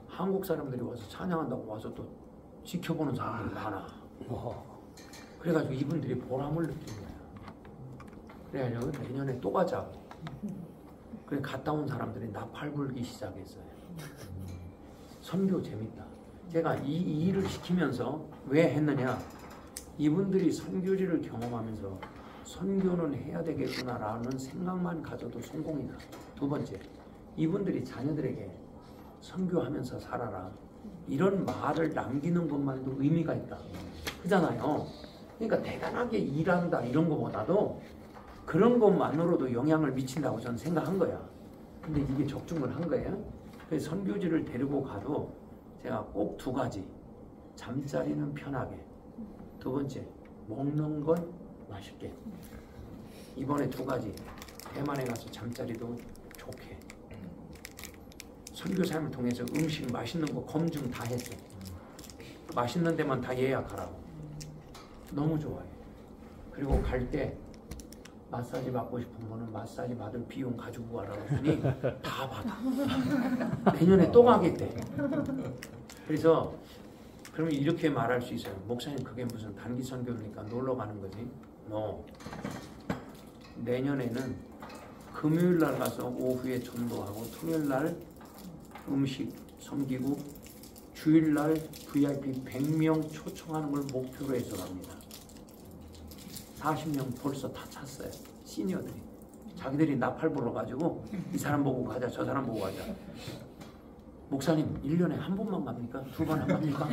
한국 사람들이 와서 찬양한다고 와서 또 지켜보는 사람들이 많아. 그래가지고 이분들이 보람을 느낀 거야. 그래가지고 내년에 또 가자고. 그래 갔다 온 사람들이 나팔 불기 시작했어요. 선교 재밌다. 제가 이 일을 시키면서 왜 했느냐, 이분들이 선교지를 경험하면서 선교는 해야 되겠구나라는 생각만 가져도 성공이다. 두 번째, 이분들이 자녀들에게 선교하면서 살아라 이런 말을 남기는 것만도 의미가 있다. 그잖아요. 그러니까 대단하게 일한다 이런 것보다도 그런 것만으로도 영향을 미친다고 저는 생각한 거야. 근데 이게 적중을 한 거예요. 그래서 선교지를 데리고 가도 제가 꼭 2가지. 잠자리는 편하게. 두 번째, 먹는 건 맛있게. 이번에 2가지. 대만에 가서 잠자리도 좋게. 선교 삶을 통해서 음식 맛있는 거 검증 다 했어. 맛있는 데만 다 예약하라고. 너무 좋아해. 그리고 갈 때 마사지 받고 싶은 거는 마사지 받을 비용 가지고 가라고 했더니 다 받아. 내년에 또 가겠대. 그래서 그러면 이렇게 말할 수 있어요. 목사님, 그게 무슨 단기 선교니까 놀러 가는 거지? 내년에는 금요일 날 가서 오후에 전도하고 토요일 날 음식 섬기고 주일 날 VIP 100명 초청하는 걸 목표로 해서 갑니다. 40명 벌써 다 찼어요. 시니어들이. 자기들이 나팔 불어가지고 이 사람 보고 가자, 저 사람 보고 가자. 목사님, 1년에 한 번만 갑니까? 2번 안 갑니까?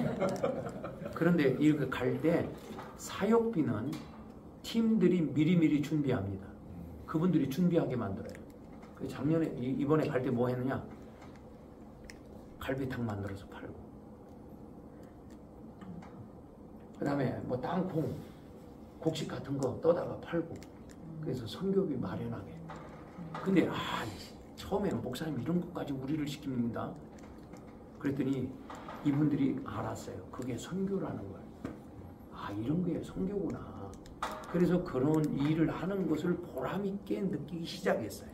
그런데 이렇게 갈 때 사역비는 팀들이 미리미리 준비합니다. 그분들이 준비하게 만들어요. 작년에, 이번에 갈 때 뭐 했느냐? 갈비탕 만들어서 팔고, 그 다음에 뭐 땅콩, 곡식 같은 거 떠다가 팔고, 그래서 선교비 마련하게. 근데 처음에는 목사님 이런 것까지 우리를 시킵니다. 그랬더니 이분들이 알았어요. 그게 선교라는 걸. 이런 게 선교구나. 그래서 그런 일을 하는 것을 보람있게 느끼기 시작했어요.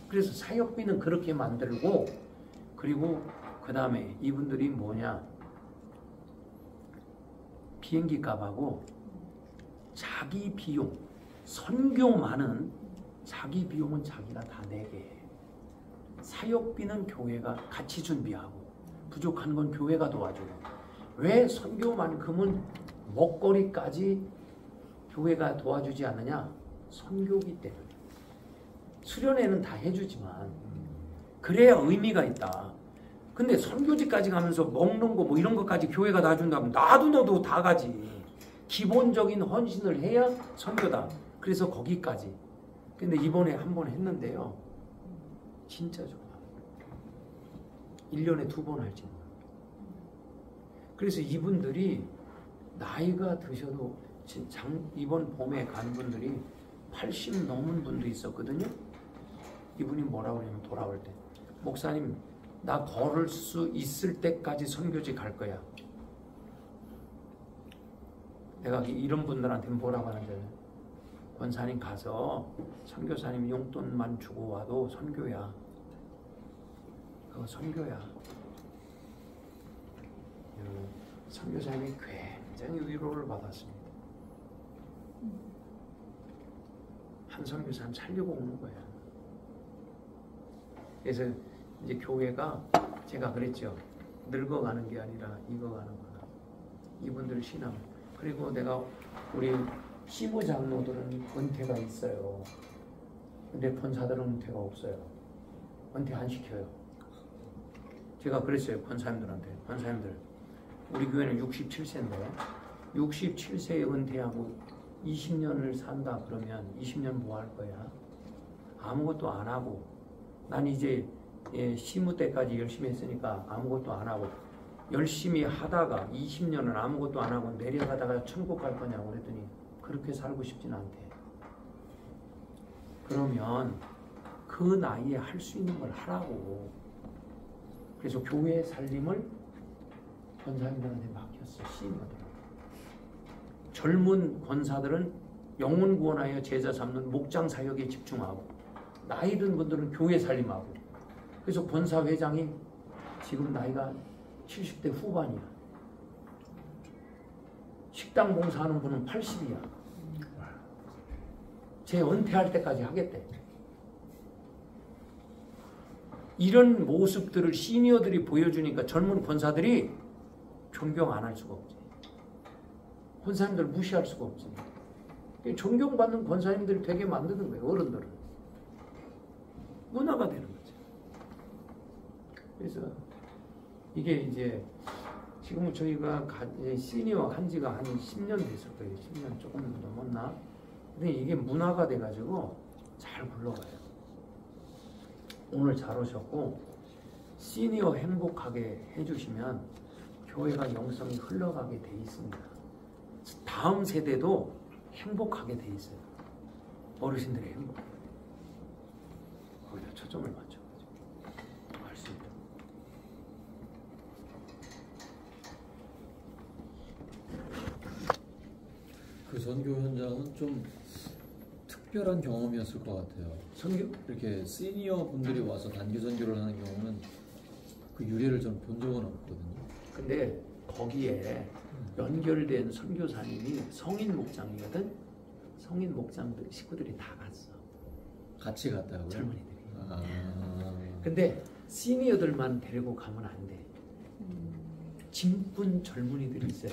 그래서 사역비는 그렇게 만들고, 그리고 그 다음에 이분들이 뭐냐, 비행기 값하고 자기 비용, 선교만은 자기 비용은 자기가 다 내게 해. 사역비는 교회가 같이 준비하고 부족한 건 교회가 도와주고. 왜 선교만큼은 먹거리까지 교회가 도와주지 않느냐? 선교기 때문에. 수련회는 다 해주지만 그래야 의미가 있다. 근데 선교지까지 가면서 먹는 거 뭐 이런 것까지 교회가 다 준다면 나도 너도 다 가지. 기본적인 헌신을 해야 선교다. 그래서 거기까지. 근데 이번에 한 번 했는데요. 진짜 좋아. 1년에 2번 할지 몰라. 그래서 이분들이 나이가 드셔도 이번 봄에 간 분들이 80 넘은 분도 있었거든요. 이분이 뭐라고 그러냐면 돌아올 때 목사님 나 걸을 수 있을 때까지 선교지 갈 거야. 내가 이런 분들한테 뭐라고 하는지 권사님 가서 선교사님 용돈만 주고 와도 선교야. 그거 선교야. 선교사님이 굉장히 위로를 받았습니다. 한 선교사님 살려고 오는 거야. 그래서 이제 교회가 제가 그랬죠. 늙어가는 게 아니라 익어가는 거다. 이분들 신앙. 그리고 내가 우리 시부 장로들은 은퇴가 있어요. 근데 권사들은 은퇴가 없어요. 은퇴 안 시켜요. 제가 그랬어요. 권사님들한테. 권사님들 우리 교회는 67세인데 67세에 은퇴하고 20년을 산다 그러면 20년 뭐 할 거야? 아무것도 안 하고 난 이제 시무 때까지 열심히 했으니까 아무것도 안 하고 열심히 하다가 20년을 아무것도 안 하고 내려가다가 천국 갈 거냐고 그랬더니 그렇게 살고 싶진 않대. 그러면 그 나이에 할 수 있는 걸 하라고. 그래서 교회 살림을 권사님들한테 맡겼어. 시인들한테. 젊은 권사들은 영혼 구원하여 제자 삼는 목장 사역에 집중하고 나이 든 분들은 교회 살림하고. 그래서 권사 회장이 지금 나이가 70대 후반이야. 식당 봉사하는 분은 80이야. 제 은퇴할 때까지 하겠대. 이런 모습들을 시니어들이 보여주니까 젊은 권사들이 존경 안 할 수가 없지. 권사님들 무시할 수가 없지. 존경받는 권사님들 되게 만드는 거예요. 어른들은. 문화가 되는 거죠. 그래서 이게 이제 지금 저희가 시니어 한 지가 한 10년 됐을 거예요. 10년 조금 넘었나? 근데 이게 문화가 돼가지고 잘 굴러가요. 오늘 잘 오셨고 시니어 행복하게 해주시면 교회가 영성이 흘러가게 돼 있습니다. 다음 세대도 행복하게 돼 있어요. 어르신들이 행복해요. 거기다 초점을 맞춰가지고 할 수 있다. 그 선교 현장은 좀 특별한 경험이었을 것 같아요. 선교? 이렇게 시니어 분들이 와서 단기 선교를 하는 경우는 그 유래를 전 본 적은 없거든요. 근데 거기에 연결된 선교사님이 성인 목장이거든. 성인 목장들 식구들이 다 갔어. 같이 갔다고요? 젊은이들이. 아. 근데 시니어들만 데리고 가면 안 돼. 짐꾼 젊은이들이 있어요.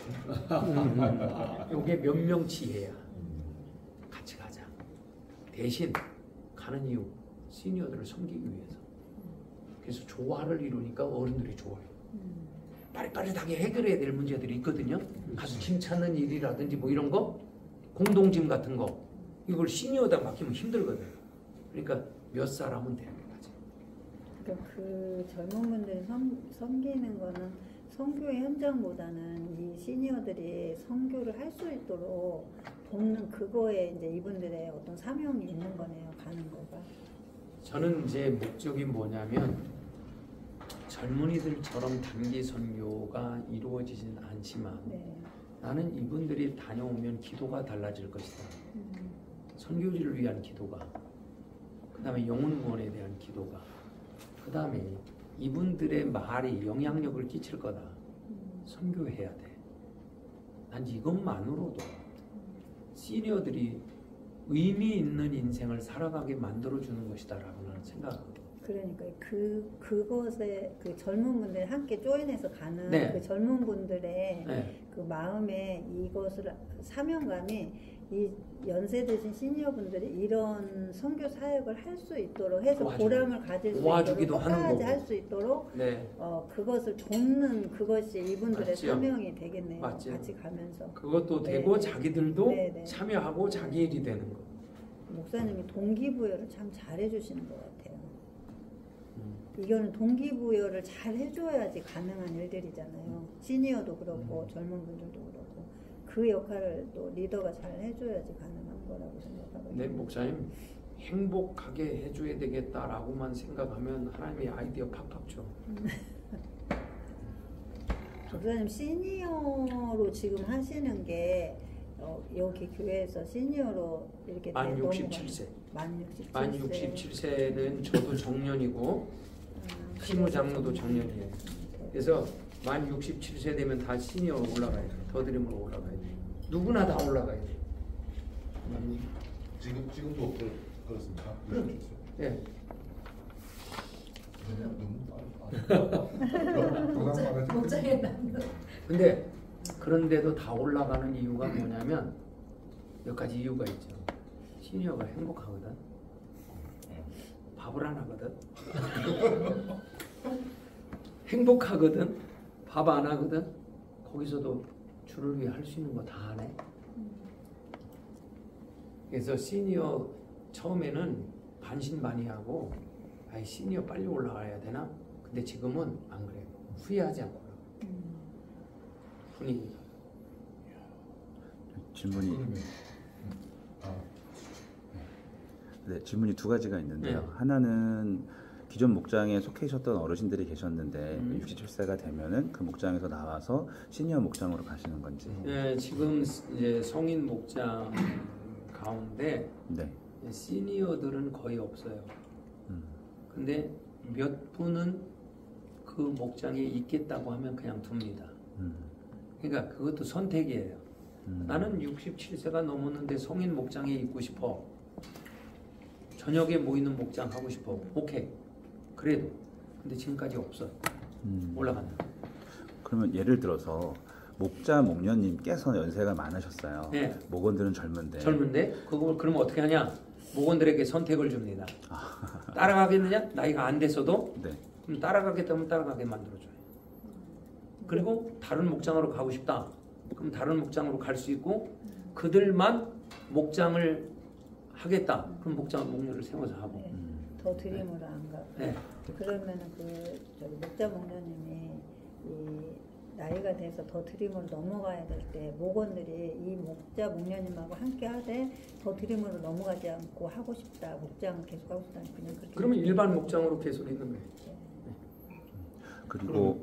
요게 명명치해야 같이 가자. 대신 가는 이유 시니어들을 섬기기 위해서. 그래서 조화를 이루니까 어른들이 좋아요. 빠릿빠릿하게 해결해야 될 문제들이 있거든요. 가서 짐 찾는 일이라든지 뭐 이런 거 공동짐 같은 거 이걸 시니어다 맡기면 힘들거든. 그러니까 몇 사람은 되는 거지. 그러니까 그 젊은 분들이 섬기는 거는 선교의 현장보다는 이 시니어들이 선교를 할 수 있도록 돕는 그거에 이제 이분들의 어떤 사명이 있는 거네요. 가는 거가. 저는 제 목적이 뭐냐면 젊은이들처럼 단기 선교가 이루어지진 않지만 네. 나는 이분들이 다녀오면 기도가 달라질 것이다. 선교지를 위한 기도가, 그 다음에 영혼 구원에 대한 기도가, 그 다음에 이분들의 말이 영향력을 끼칠 거다. 선교해야 돼. 난 이것만으로도 시니어들이 의미 있는 인생을 살아가게 만들어 주는 것이다라고 나는 생각합니다. 그러니까 그것에 그 젊은 분들 함께 조인해서 가는 네. 그 젊은 분들의 네. 그 마음에 이것을 사명감이 이 연세 드신 시니어 분들이 이런 선교 사역을 할 수 있도록 해서 도와주고, 보람을 가질 수 도와주기도 있도록 하는 끝까지 거고. 할 수 있도록 네. 그것을 돕는 그것이 이분들의 맞지요. 사명이 되겠네요. 맞지요. 같이 가면서 그것도 네, 되고 네. 자기들도 네, 네. 참여하고 자기 일이 되는 거. 목사님이 동기부여를 참 잘해주시는 것 같아요. 음. 이거는 동기부여를 잘 해줘야지 가능한 일들이잖아요. 시니어도 그렇고 젊은 분들도 그렇고 그 역할을 또 리더가 잘 해줘야지 가능한 거라고 생각하거든요. 네, 목사님 행복하게 해줘야 되겠다라고만 생각하면 하나님의 아이디어 팍팍 줘. 목사님 시니어로 지금 하시는 게 여기 교회에서 시니어로 이렇게 만 넘어가는- 67세. 만 67세. 만 67세는 저도 정년이고 시무장로도 정년이에요. 그래서 만 67세 되면 다 시니어로 올라가야 돼. 더드림으로 올라가야 돼. 누구나 다 올라가야 돼. 지금도 그렇습니까? 예. 부담 근데 그런데도 다 올라가는 이유가 뭐냐면 몇 가지 이유가 있죠. 시니어가 행복하거든. 밥을 안 하거든. 행복하거든. 밥 안 하거든. 거기서도 주를 위해 할 수 있는 거 다 하네. 그래서 시니어 처음에는 반신반의하고 아이 시니어 빨리 올라가야 되나? 근데 지금은 안 그래요. 후회하지 않고 분위기가. 질문이 네, 질문이 두 가지가 있는데요. 네. 하나는 기존 목장에 속해 있었던 어르신들이 계셨는데 67세가 되면은 그 목장에서 나와서 시니어 목장으로 가시는 건지. 네, 지금 이제 성인 목장 가운데 네. 시니어들은 거의 없어요. 근데 몇 분은 그 목장에 있겠다고 하면 그냥 둡니다. 그러니까 그것도 선택이에요. 나는 67세가 넘었는데 성인 목장에 있고 싶어. 저녁에 모이는 목장 하고 싶어. 오케이. 그래도. 근데 지금까지 없어. 올라간다. 그러면 예를 들어서 목자 목녀님께서 연세가 많으셨어요. 네. 목원들은 젊은데. 젊은데 그걸 그러면 어떻게 하냐? 목원들에게 선택을 줍니다. 따라가겠느냐? 나이가 안 됐어도 네. 그럼 따라가겠다면 따라가게 만들어줘요. 그리고 다른 목장으로 가고 싶다. 그럼 다른 목장으로 갈 수 있고 그들만 목장을 하겠다. 그럼 목녀를 세워서 하고. 네. 더 드림으로 안 가고. 네. 그러면은 저기 목자 목녀님이 이 나이가 돼서 더 드림으로 넘어가야 될 때 목원들이 이 목자 목녀님하고 함께 하되 더 드림으로 넘어가지 않고 하고 싶다. 목장을 계속 하고 싶다. 그냥 그렇게. 그러면 일반 목장으로 계속 있는 거예요. 그리고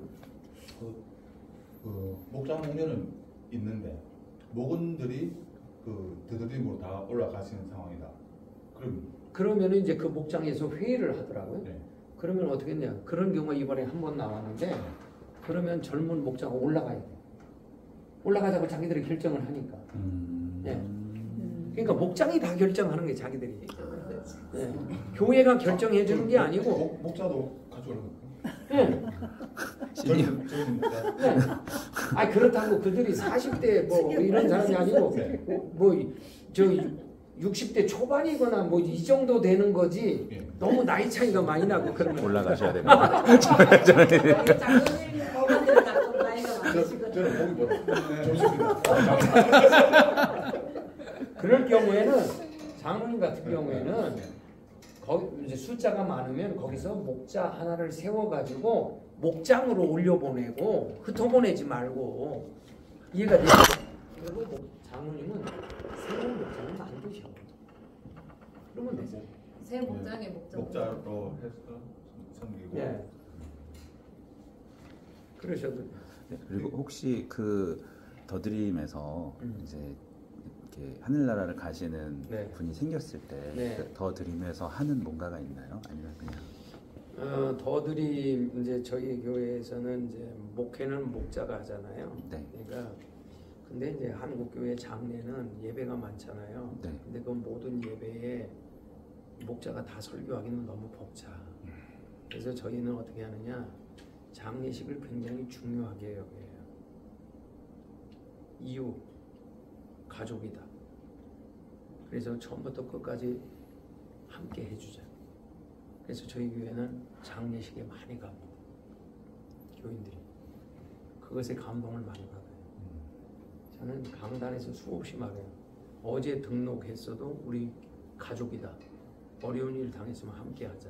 그 목장 목련은 있는데 목원들이 그 드드림으로 다 올라가시는 상황이다. 그러면 이제 그 목장에서 회의를 하더라고요. 네. 그러면 어떻게 했냐? 그런 경우가 이번에 한 번 나왔는데 그러면 젊은 목자가 올라가야 돼. 올라가자고 자기들이 결정을 하니까. 예. 그러니까 목장이 다 결정하는 게 자기들이. 예. 교회가 결정해 주는 게 아니고. 목자도 같이 올라가. 예. 젊은 목자. 네. 아 그렇다고 그들이 40대 뭐 이런 사람이 아니고 뭐 저 60대 초반이거나 뭐 이 정도 되는 거지. 예. 너무 나이 차이가 많이 나고 그러면 올라가셔야 됩니다. 저는 보기보다 좋습니다. 그럴 경우에는 장로님 같은 경우에는 거기 이제 숫자가 많으면 거기서 목자 하나를 세워가지고 목장으로 올려보내고 흩어보내지 말고 이해가 되죠? 그리고 장로님은 새로운 목장을 만드셔. 그러면 되죠. 새 목장에 목자로 해서 섬기고. 예. 그러셔도 돼요. 네, 그리고 혹시 그 더드림에서 이제 이렇게 하늘나라를 가시는 네. 분이 생겼을 때 네. 그 더드림에서 하는 뭔가가 있나요? 아니면 그냥 더드림 이제 저희 교회에서는 이제 목회는 목자가 하잖아요. 네. 그러니까 근데 이제 한국교회 장례는 예배가 많잖아요. 네. 근데 그 모든 예배에 목자가 다 설교하기는 너무 벅차. 그래서 저희는 어떻게 하느냐, 장례식을 굉장히 중요하게 여겨요. 이유, 가족이다. 그래서 처음부터 끝까지 함께 해주자. 그래서 저희 교회는 장례식에 많이 갑니다. 교인들이 그것에 감동을 많이 받아요. 저는 강단에서 수없이 말해요. 어제 등록했어도 우리 가족이다. 어려운 일 당했으면 함께 하자.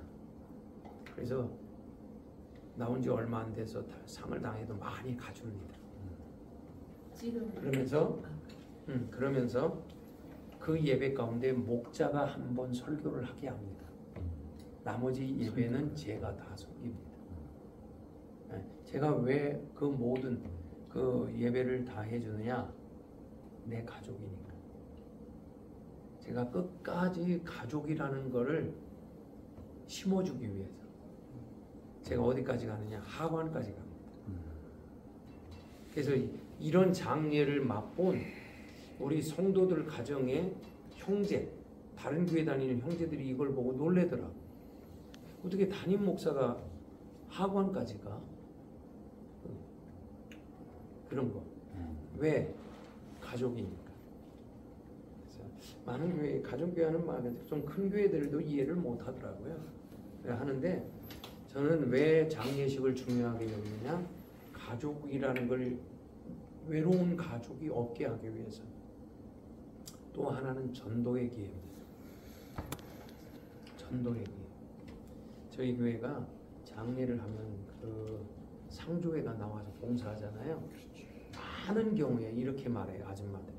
그래서 나온 지 얼마 안 돼서 상을 당해도 많이 가줍니다. 지금 그러면서 그 예배 가운데 목자가 한 번 설교를 하게 합니다. 나머지 예배는 제가 다 섬깁니다. 제가 왜 그 모든 그 예배를 다 해주느냐? 내 가족이니까. 제가 끝까지 가족이라는 거를 심어주기 위해서 제가 어디까지 가느냐? 하관까지 갑니다. 그래서 이런 장례를 맛본 우리 성도들 가정의 형제, 다른 교회 다니는 형제들이 이걸 보고 놀래더라. 어떻게 담임 목사가 하관까지 가? 그런 거. 왜? 가족이니까. 그래서 많은 교회, 가족교회는 좀 큰 교회들도 이해를 못 하더라고요. 하는데 저는 왜 장례식을 중요하게 여기느냐? 가족이라는 걸 외로운 가족이 없게 하기 위해서. 또 하나는 전도의 기회입니다. 전도의 기회. 저희 교회가 장례를 하면 그 상조회가 나와서 봉사하잖아요. 많은 경우에 이렇게 말해요, 아줌마들.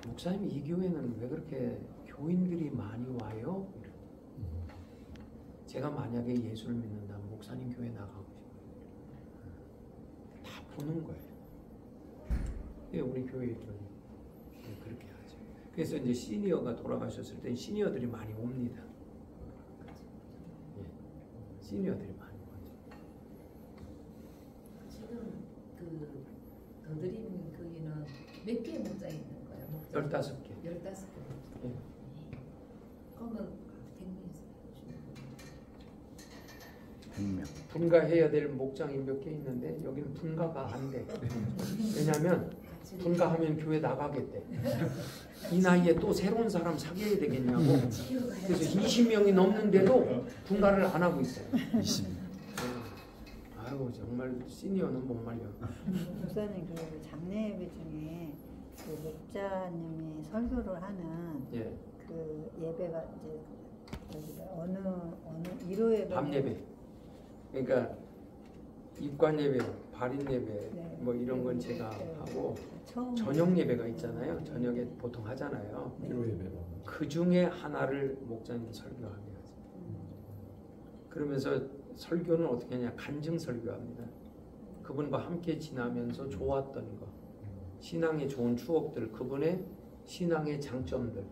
목사님, 이 교회는 왜 그렇게 교인들이 많이 와요? 제가 만약에 예수를 믿는다면 목사님 교회 나가고 싶어요. 다 보는 거예요. 우리 교회들은 그렇게 하죠. 그래서 이제 시니어가 돌아가셨을 때 시니어들이 많이 옵니다. 시니어들이 많이 오죠. 지금 그 더드림 거기는 몇 개 목자 있는 거예요? 목자? 15개. 15개. 예. 그러면 100명. 분가해야 될 목장이 몇 개 있는데 여기는 분가가 안 돼. 왜냐하면 분가하면 교회 나가겠대. 이 나이에 또 새로운 사람 사귀어야 되겠냐고. 그래서 20명이 넘는데도 분가를 안 하고 있어요. 20명. 아유, 정말 시니어는 못 말려. 목사님, 그 장례 예배 중에 그 목자님이 설교를 하는 예. 그 예배가 이제 여기가 어느 일요 예배, 밤 예배. 그러니까 입관 예배, 발인 예배, 네. 뭐 이런 건 제가 네. 하고 처음 저녁 예배가 있잖아요. 저녁에 보통 하잖아요. 위로 예배. 그 중에 하나를 목사님이 설교하게 하죠. 그러면서 설교는 어떻게 하냐? 간증 설교합니다. 그분과 함께 지나면서 좋았던 거, 신앙의 좋은 추억들, 그분의 신앙의 장점들,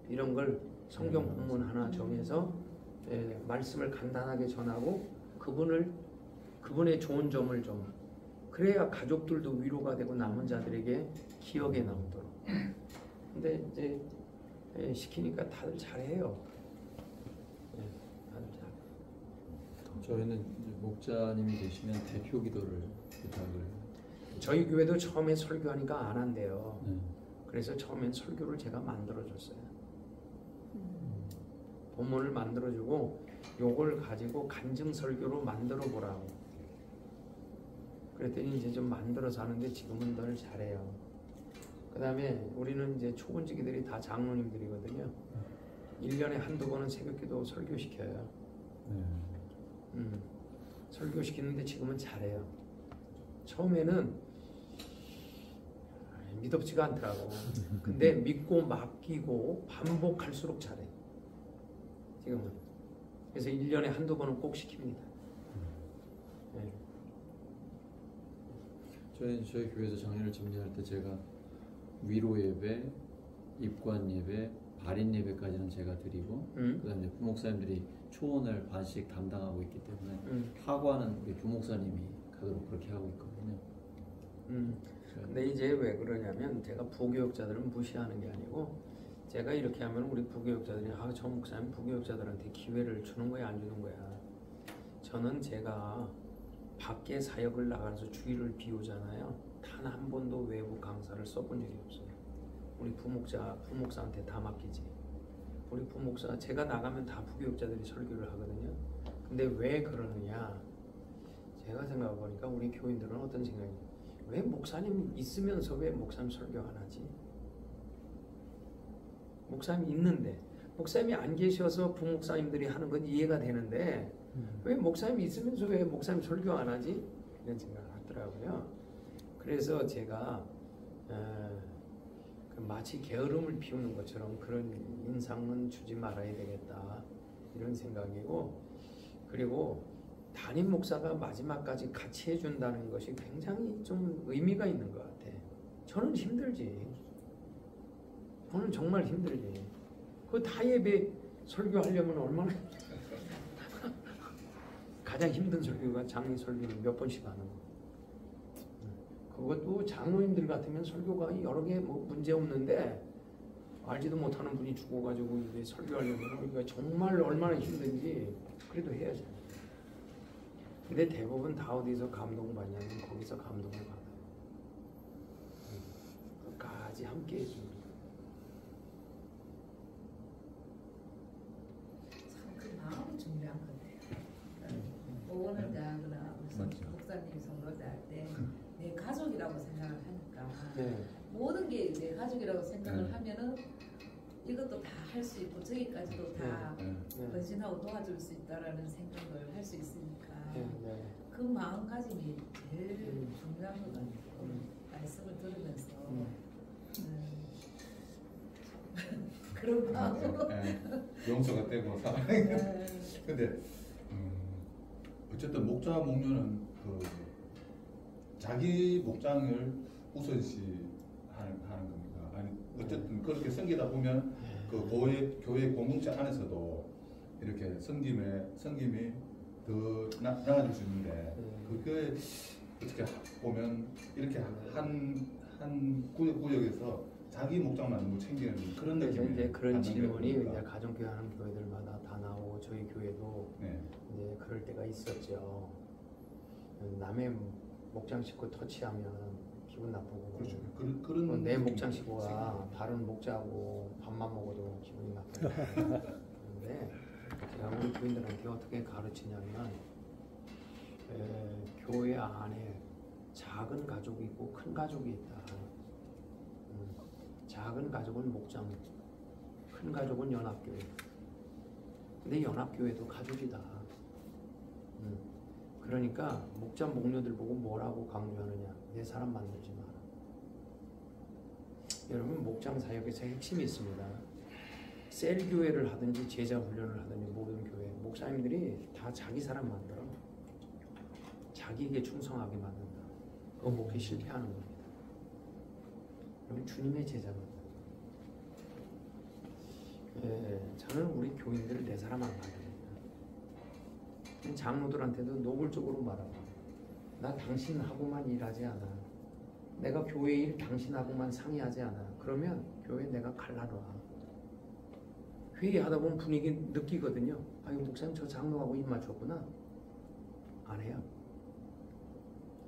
이런 걸 성경 본문 하나 정해서 말씀을 간단하게 전하고 그분의 좋은 점을 좀, 그래야 가족들도 위로가 되고 남은 자들에게 기억에 남도록. 근데 이제 시키니까 다들 잘해요. 다들 잘. 저희는 이제 목자님이 되시면 대표 기도를 부탁을. 저희 교회도 처음에 설교하니까 안 한대요. 네. 그래서 처음엔 설교를 제가 만들어줬어요. 본문을 만들어주고 요걸 가지고 간증 설교로 만들어 보라고. 그랬더니 이제 좀 만들어서 하는데 지금은 늘 잘해요. 그 다음에 우리는 이제 초본지기들이 다 장로님들이거든요. 1년에 한두 번은 새벽기도 설교시켜요. 네. 설교시키는데 지금은 잘해요. 처음에는 믿op지가 않더라고. 근데 믿고 맡기고 반복할수록 잘해. 지금은. 그래서 1년에 한두 번은 꼭 시킵니다. 네. 저희 교회에서 장례를 정리할 때 제가 위로 예배, 입관 예배, 발인 예배까지는 제가 드리고 그다음에 부목사님들이 초원을 반씩 담당하고 있기 때문에 하관은 우리 부목사님이 가도록 그렇게 하고 있거든요. 근데 이제 왜 그러냐면 제가 부교육자들은 무시하는 게 아니고 제가 이렇게 하면 우리 부교육자들이 저 목사님 부교육자들한테 기회를 주는 거야 안 주는 거야. 저는 제가 밖에 사역을 나가서 주의를 비우잖아요. 단 한 번도 외부 강사를 써본 적이 없어요. 우리 부목사한테 다 맡기지. 우리 부목사 제가 나가면 다 부교육자들이 설교를 하거든요. 근데 왜 그러느냐? 제가 생각해 보니까 우리 교인들은 어떤 생각이? 왜 목사님 있으면서 왜 목사님 설교 안 하지? 목사님이 있는데 목사님이 안 계셔서 부목사님들이 하는 건 이해가 되는데 왜 목사님이 있으면서 왜 목사님 설교 안 하지? 이런 생각을 하더라고요. 그래서 제가 마치 게으름을 피우는 것처럼 그런 인상은 주지 말아야 되겠다 이런 생각이고, 그리고 담임 목사가 마지막까지 같이 해준다는 것이 굉장히 좀 의미가 있는 것 같아. 저는 힘들지. 저는 정말 힘들지. 그 다 예배 설교하려면 얼마나 가장 힘든 설교가 장례 설교를 몇 번씩 하는 거. 그것도 장로님들 같으면 설교가 여러 개 뭐 문제 없는데 알지도 못하는 분이 죽어가지고 이제 설교하려면 우리가 정말 얼마나 힘든지 그래도 해야죠. 근데 대부분 다 어디서 감동받냐면 거기서 감동을 받아요. 끝까지 함께 해줍니다. 참 그 마음이 중요한 건데요. 오늘 대학이나 무슨 목사님 선거대 할 때 내 가족이라고 생각을 하니까 네. 모든 게 내 가족이라고 생각을 네. 하면은 이것도 다 할 수 있고 저기까지도 다 네. 헌신하고 도와줄 수 있다라는 생각을 할 수 있으니까 네. 그 마음가짐이 제일 중요한 것 같아요. 말씀을 들으면서 그런 마음으로 용서가 되고 사랑. 근데 어쨌든 목자 목료는 그 자기 목장을 우선시 하는 겁니다. 아니 어쨌든 그렇게 섬기다 보면 그 교회 공동체 안에서도 이렇게 섬김이 더 나아질 수 있는데 그게 어떻게 보면 이렇게 한 구역에서 자기 목장만 너무 챙기는 그런 느낌이 이제 그런 질문이 겁니다. 이제 가정교회 하는 교회들마다 다 나오고 저희 교회도 네. 이제 그럴 때가 있었죠. 남의 목장 식구 터치하면 기분 나쁘고 그렇죠. 그런 내 목장 식구가 다른 목자하고 밥만 먹어도 기분이 나빠요. 그런데 제가 우리 교인들한테 어떻게 가르치냐면 교회 안에 작은 가족이 있고 큰 가족이 있다. 작은 가족은 목장, 큰 가족은 연합교회. 근데 연합교회도 가족이다. 그러니까 목자 목녀들 보고 뭐라고 강조하느냐? 내 사람 만들지 마라. 여러분 목장 사역에서 핵심이 있습니다. 셀 교회를 하든지 제자 훈련을 하든지 모든 교회 목사님들이 다 자기 사람 만들어. 자기에게 충성하게 만든다. 그 목회 실패하는 겁니다. 여러분 주님의 제자입니다. 저는 우리 교인들을 내 사람 안 만듭니다. 장로들한테도 노골적으로 말하고 나 당신하고만 일하지 않아. 내가 교회 일 당신하고만 상의하지 않아. 그러면 교회 내가 갈라놔. 회의하다 보면 분위기 느끼거든요. 아유 목사님 저 장로하고 입 맞췄구나. 안 해요.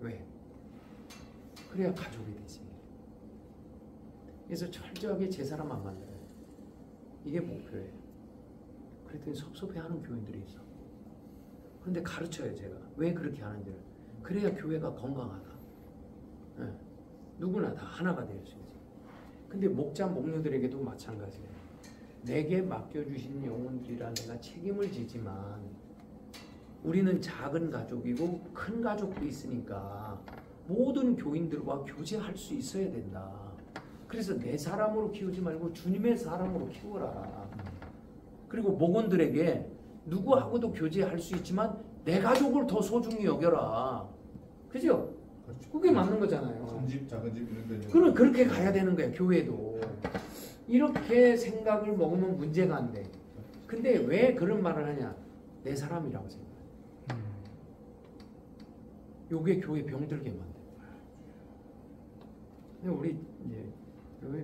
왜? 그래야 가족이 되지. 그래서 철저하게 제 사람 안 만들어요. 이게 목표예요. 그랬더니 섭섭해하는 교인들이 있어. 그런데 가르쳐요 제가. 왜 그렇게 하는지를. 그래야 교회가 건강하다. 네. 누구나 다 하나가 될 수 있지. 근데 목자 목녀들에게도 마찬가지예요. 내게 맡겨주신 영혼들이라 내가 책임을 지지만 우리는 작은 가족이고 큰 가족도 있으니까 모든 교인들과 교제할 수 있어야 된다. 그래서 내 사람으로 키우지 말고 주님의 사람으로 키워라. 그리고 목원들에게 누구하고도 교제할 수 있지만 내 가족을 더 소중히 여겨라. 그죠? 그렇죠. 그게 맞는 거잖아요. 큰 집, 작은 집 이런 거. 그렇게 가야 되는 거예요. 교회도. 이렇게 생각을 먹으면 문제가 안 돼. 근데 왜 그런 말을 하냐? 내 사람이라고 생각해. 요게 교회 병들게 만든 거야. 근데 우리 이제 여기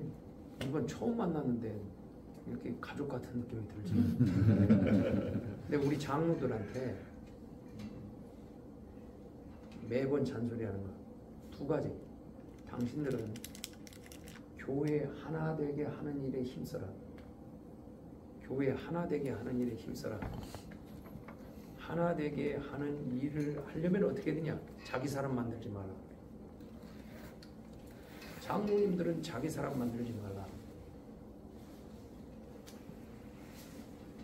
이번 처음 만났는데 이렇게 가족 같은 느낌이 들지. 근데 우리 장로들한테 매번 잔소리하는 거 두 가지. 당신들은 교회 하나 되게 하는 일에 힘써라. 교회 하나 되게 하는 일에 힘써라. 하나 되게 하는 일을 하려면 어떻게 되냐? 자기 사람 만들지 말라. 장로님들은 자기 사람 만들지 말라.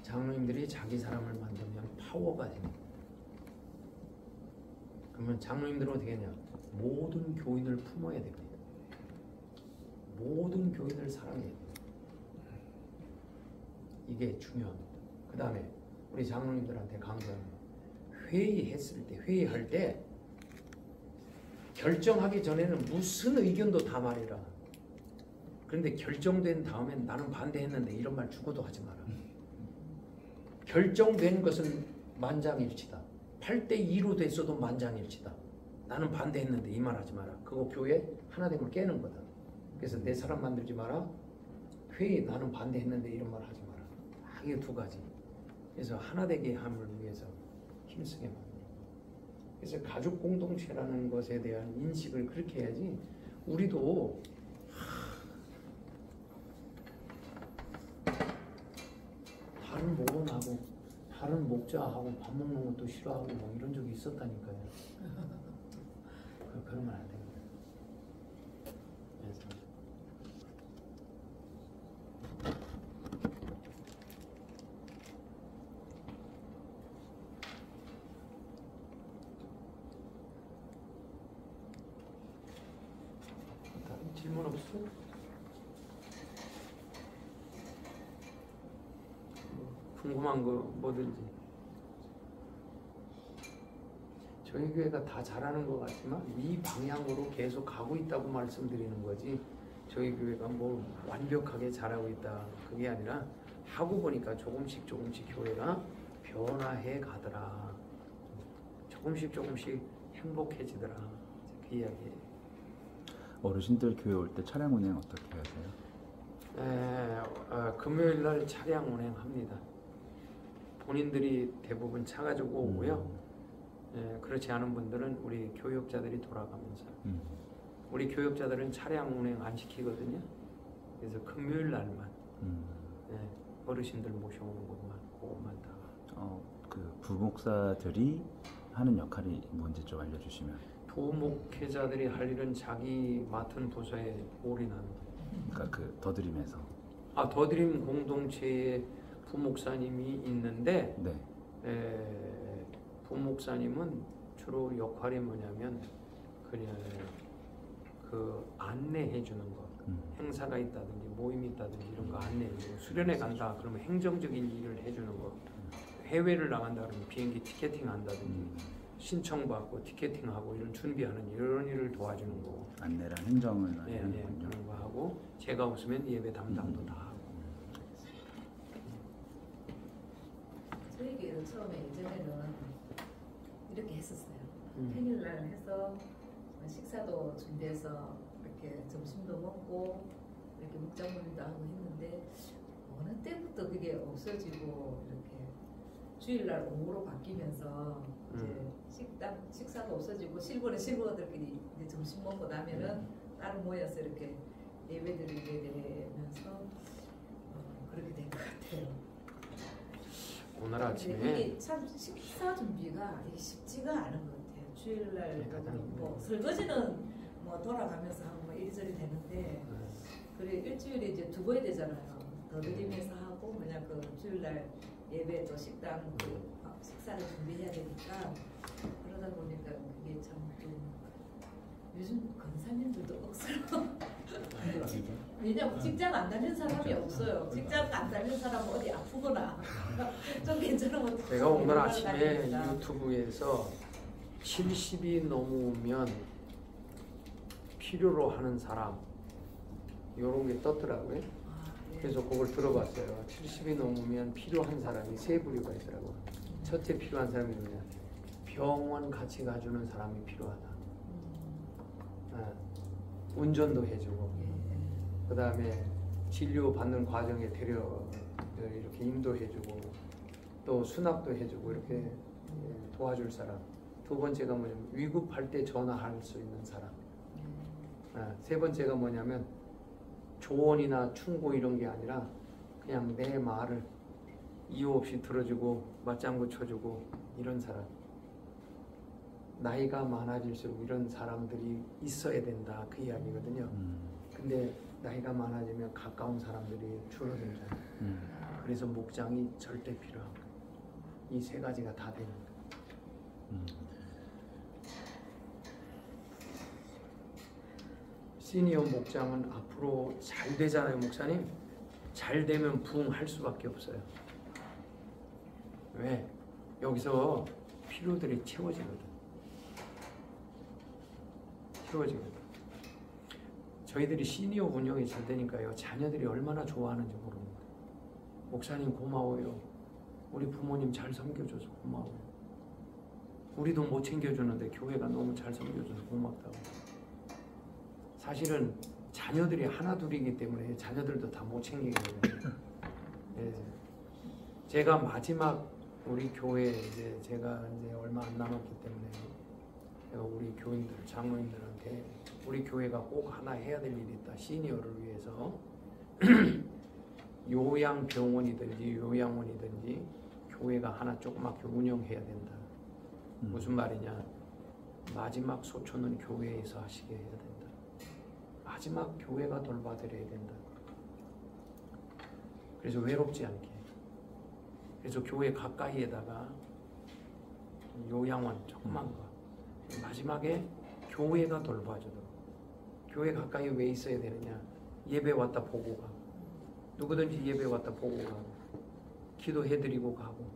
장로님들이 자기 사람을 만들면 파워가 됩니다. 그러면 장로님들은 어떻게 하냐? 모든 교인을 품어야 됩니다. 모든 교인을 사랑해야 됩니다. 이게 중요합니다. 그 다음에 우리 장로님들한테 강조하는 회의할 때 결정하기 전에는 무슨 의견도 다 말해라. 그런데 결정된 다음엔 나는 반대했는데 이런 말 죽어도 하지 마라. 결정된 것은 만장일치다. 8대2로 됐어도 만장일치다. 나는 반대했는데 이 말 하지 마라. 그거 교회 하나됨을 깨는 거다. 그래서 내 사람 만들지 마라. 회의 나는 반대했는데 이런 말 하지 마라. 이게 두 가지. 그래서 하나되게 함을 위해서 힘쓰게 만듭니다. 그래서 가족 공동체라는 것에 대한 인식을 그렇게 해야지. 우리도 다른 모론하고 다른 목자하고 밥 먹는 것도 싫어하고 뭐 이런 적이 있었다니까요. 그러면 안 됩니다. 그래서 다른 질문 없어? 궁금한 거 뭐든지. 저희 교회가 다 잘하는 것 같지만 이 방향으로 계속 가고 있다고 말씀드리는 거지 저희 교회가 뭐 완벽하게 잘하고 있다 그게 아니라 하고 보니까 조금씩 교회가 변화해 가더라. 조금씩 행복해지더라. 그 이야기예요. 어르신들 교회 올 때 차량 운행 어떻게 하세요? 금요일 날 차량 운행합니다. 본인들이 대부분 차 가지고 오고요. 그렇지 않은 분들은 우리 교역자들이 돌아가면서 우리 교역자들은 차량 운행 안 시키거든요. 그래서 금요일 날만 어르신들 모셔오는 곳만 다. 그 부목사들이 하는 역할이 뭔지 좀 알려주시면. 부목회자들이 할 일은 자기 맡은 부서에 올인하는 거예요. 그러니까 그 더드림에서. 더드림 공동체에 부목사님이 있는데 네. 부목사님은 주로 역할이 뭐냐면 그냥 그 안내해 주는 거. 행사가 있다든지 모임이 있다든지 이런 거 안내해 주고 수련회 간다 그러면 행정적인 일을 해주는 거. 해외를 나간다 그러면 비행기 티켓팅 한다든지 신청받고 티켓팅하고 이런 준비하는 이런 일을 도와주는 거고. 안내랑 행정을 많이 네, 하는군요. 그런 거 하고 제가 없으면 예배 담당도 다 하고. 저희 교회도 처음에 예전에는 이렇게 했었어요. 평일날 해서 식사도 준비해서 이렇게 점심도 먹고 이렇게 묵장놀이도 하고 했는데 어느 때부터 그게 없어지고 이렇게 주일날 오후로 바뀌면서 이제 식사도 없어지고 실버들끼리 이제 점심 먹고 나면은 따로 모여서 이렇게 예배드리게 되면서 그렇게 된 것 같아요. 오늘 아침에 이게 참 식사 준비가 이게 쉽지가 않은 것 같아요. 주일날 뭐 설거지는 뭐 돌아가면서 하고 뭐 이리저리 되는데 그래 일주일에 이제 두고야 되잖아요. 더드림에서 하고 그냥 그 주일날 예배 또 식당 식사를 준비해야 되니까 그러다 보니까 그게 참 좀 요즘 권사님들도 억수로 왜냐면 직장 안 다니는 사람이 없어요. 직장 안 다니는 사람은 어디 아프거나 좀 괜찮으면 제가 오늘 아침에 유튜브에서 70이 넘으면 필요로 하는 사람 이런 게 떴더라고요. 그래서 그걸 들어봤어요. 70이 넘으면 필요한 사람이 세 부류가 있더라고요. 첫째 필요한 사람이 누구냐? 병원 같이 가주는 사람이 필요하다. 운전도 해주고 그 다음에 진료 받는 과정에 이렇게 인도해주고 또 수납도 해주고 이렇게 도와줄 사람. 두 번째가 뭐냐면 위급할 때 전화할 수 있는 사람. 세 번째가 뭐냐면 조언이나 충고 이런 게 아니라 그냥 내 말을 이유 없이 들어주고 맞장구 쳐주고 이런 사람. 나이가 많아질수록 이런 사람들이 있어야 된다 그 이야기거든요. 근데 나이가 많아지면 가까운 사람들이 줄어들잖아요. 그래서 목장이 절대 필요한 거예요. 이 세 가지가 다 되는 거예요. 시니어 목장은 앞으로 잘 되잖아요, 목사님. 잘 되면 부흥할 수밖에 없어요. 왜? 여기서 필요들이 채워지거든. 저희들이 시니어 운영이 잘 되니까요, 자녀들이 얼마나 좋아하는지 모릅니다. 목사님 고마워요. 우리 부모님 잘 섬겨줘서 고마워요. 우리도 못 챙겨주는데 교회가 너무 잘 섬겨줘서 고맙다고. 사실은 자녀들이 하나 둘이기 때문에 자녀들도 다 못 챙기게 되거든요. 예. 제가 마지막 우리 교회 제가 이제 얼마 안 남았기 때문에 제가 우리 교인들, 장로님들한테 우리 교회가 꼭 하나 해야 될 일이 있다. 시니어를 위해서 요양병원이든지 요양원이든지 교회가 하나 조그맣게 운영해야 된다. 무슨 말이냐? 마지막 소초는 교회에서 하시게 해야 된다. 마지막 교회가 돌봐드려야 된다. 그래서 외롭지 않게. 그래서 교회 가까이에다가 요양원 조그만 거. 마지막에 교회가 돌봐주도록. 교회 가까이 왜 있어야 되느냐? 예배 왔다 보고 가고, 누구든지 예배 왔다 보고 가고, 기도해드리고 가고,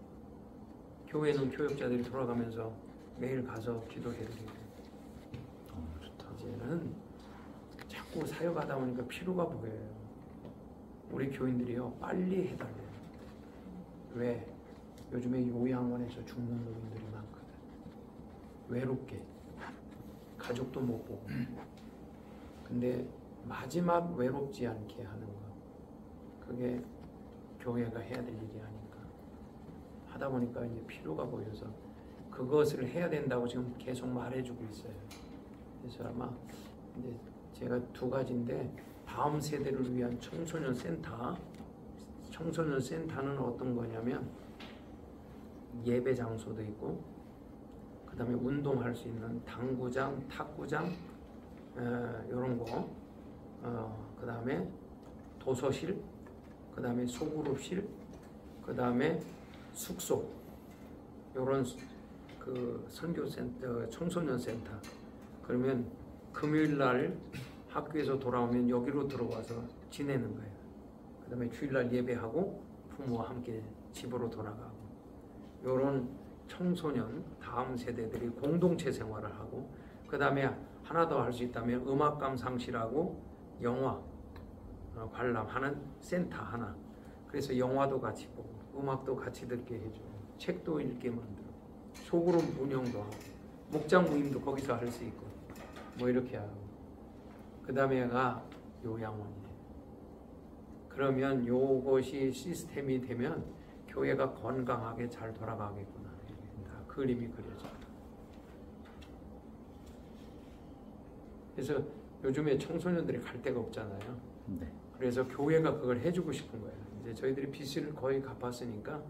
교회는 교역자들이 돌아가면서 매일 가서 기도해드리고. 좋다. 이제는 자꾸 사역하다 보니까 피로가 보여요. 우리 교인들이요, 빨리 해달래요. 왜? 요즘에 요양원에서 죽는 노인들이 많거든. 외롭게. 가족도 못 보고. 근데 마지막 외롭지 않게 하는 거. 그게 교회가 해야 될 일이 아닌가. 하다 보니까 이제 피로가 보여서 그것을 해야 된다고 지금 계속 말해주고 있어요. 그래서 아마 이제 제가 두 가지인데, 다음 세대를 위한 청소년 센터. 청소년 센터는 어떤 거냐면 예배 장소도 있고, 그 다음에 운동할 수 있는 당구장, 탁구장, 이런 거, 그 다음에 도서실, 그 다음에 소그룹실, 그 다음에 숙소, 이런 그 선교센터, 청소년 센터. 그러면 금요일 날 학교에서 돌아오면 여기로 들어와서 지내는 거예요. 그 다음에 주일날 예배하고 부모와 함께 집으로 돌아가고, 이런 청소년 다음 세대들이 공동체 생활을 하고, 그 다음에 하나 더 할 수 있다면 음악 감상실하고 영화 관람하는 센터 하나. 그래서 영화도 같이 보고 음악도 같이 듣게 해주고 책도 읽게 만들고 소그룹 운영도 하고 목장 모임도 거기서 할 수 있고 뭐 이렇게 하고, 그 다음에가 요양원이에요. 그러면 요것이 시스템이 되면 교회가 건강하게 잘 돌아가겠구나. 다 그림이 그려져요. 그래서 요즘에 청소년들이 갈 데가 없잖아요. 네. 그래서 교회가 그걸 해주고 싶은 거예요. 이제 저희들이 빚을 거의 갚았으니까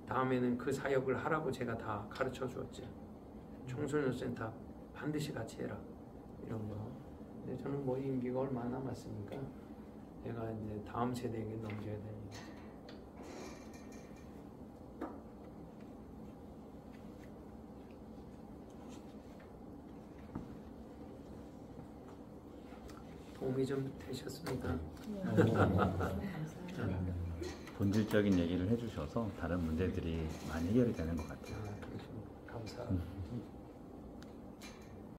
다음에는 그 사역을 하라고 제가 다 가르쳐 주었죠. 청소년 센터 반드시 같이 해라. 이런 거. 근데 저는 뭐 임기가 얼마 안 남았으니까 제가 이제 다음 세대에게 넘겨야 되니까. 도움이 좀 되셨습니까? 본질적인 얘기를 해주셔서 다른 문제들이 많이 해결이 되는 것 같아요. 감사합니다.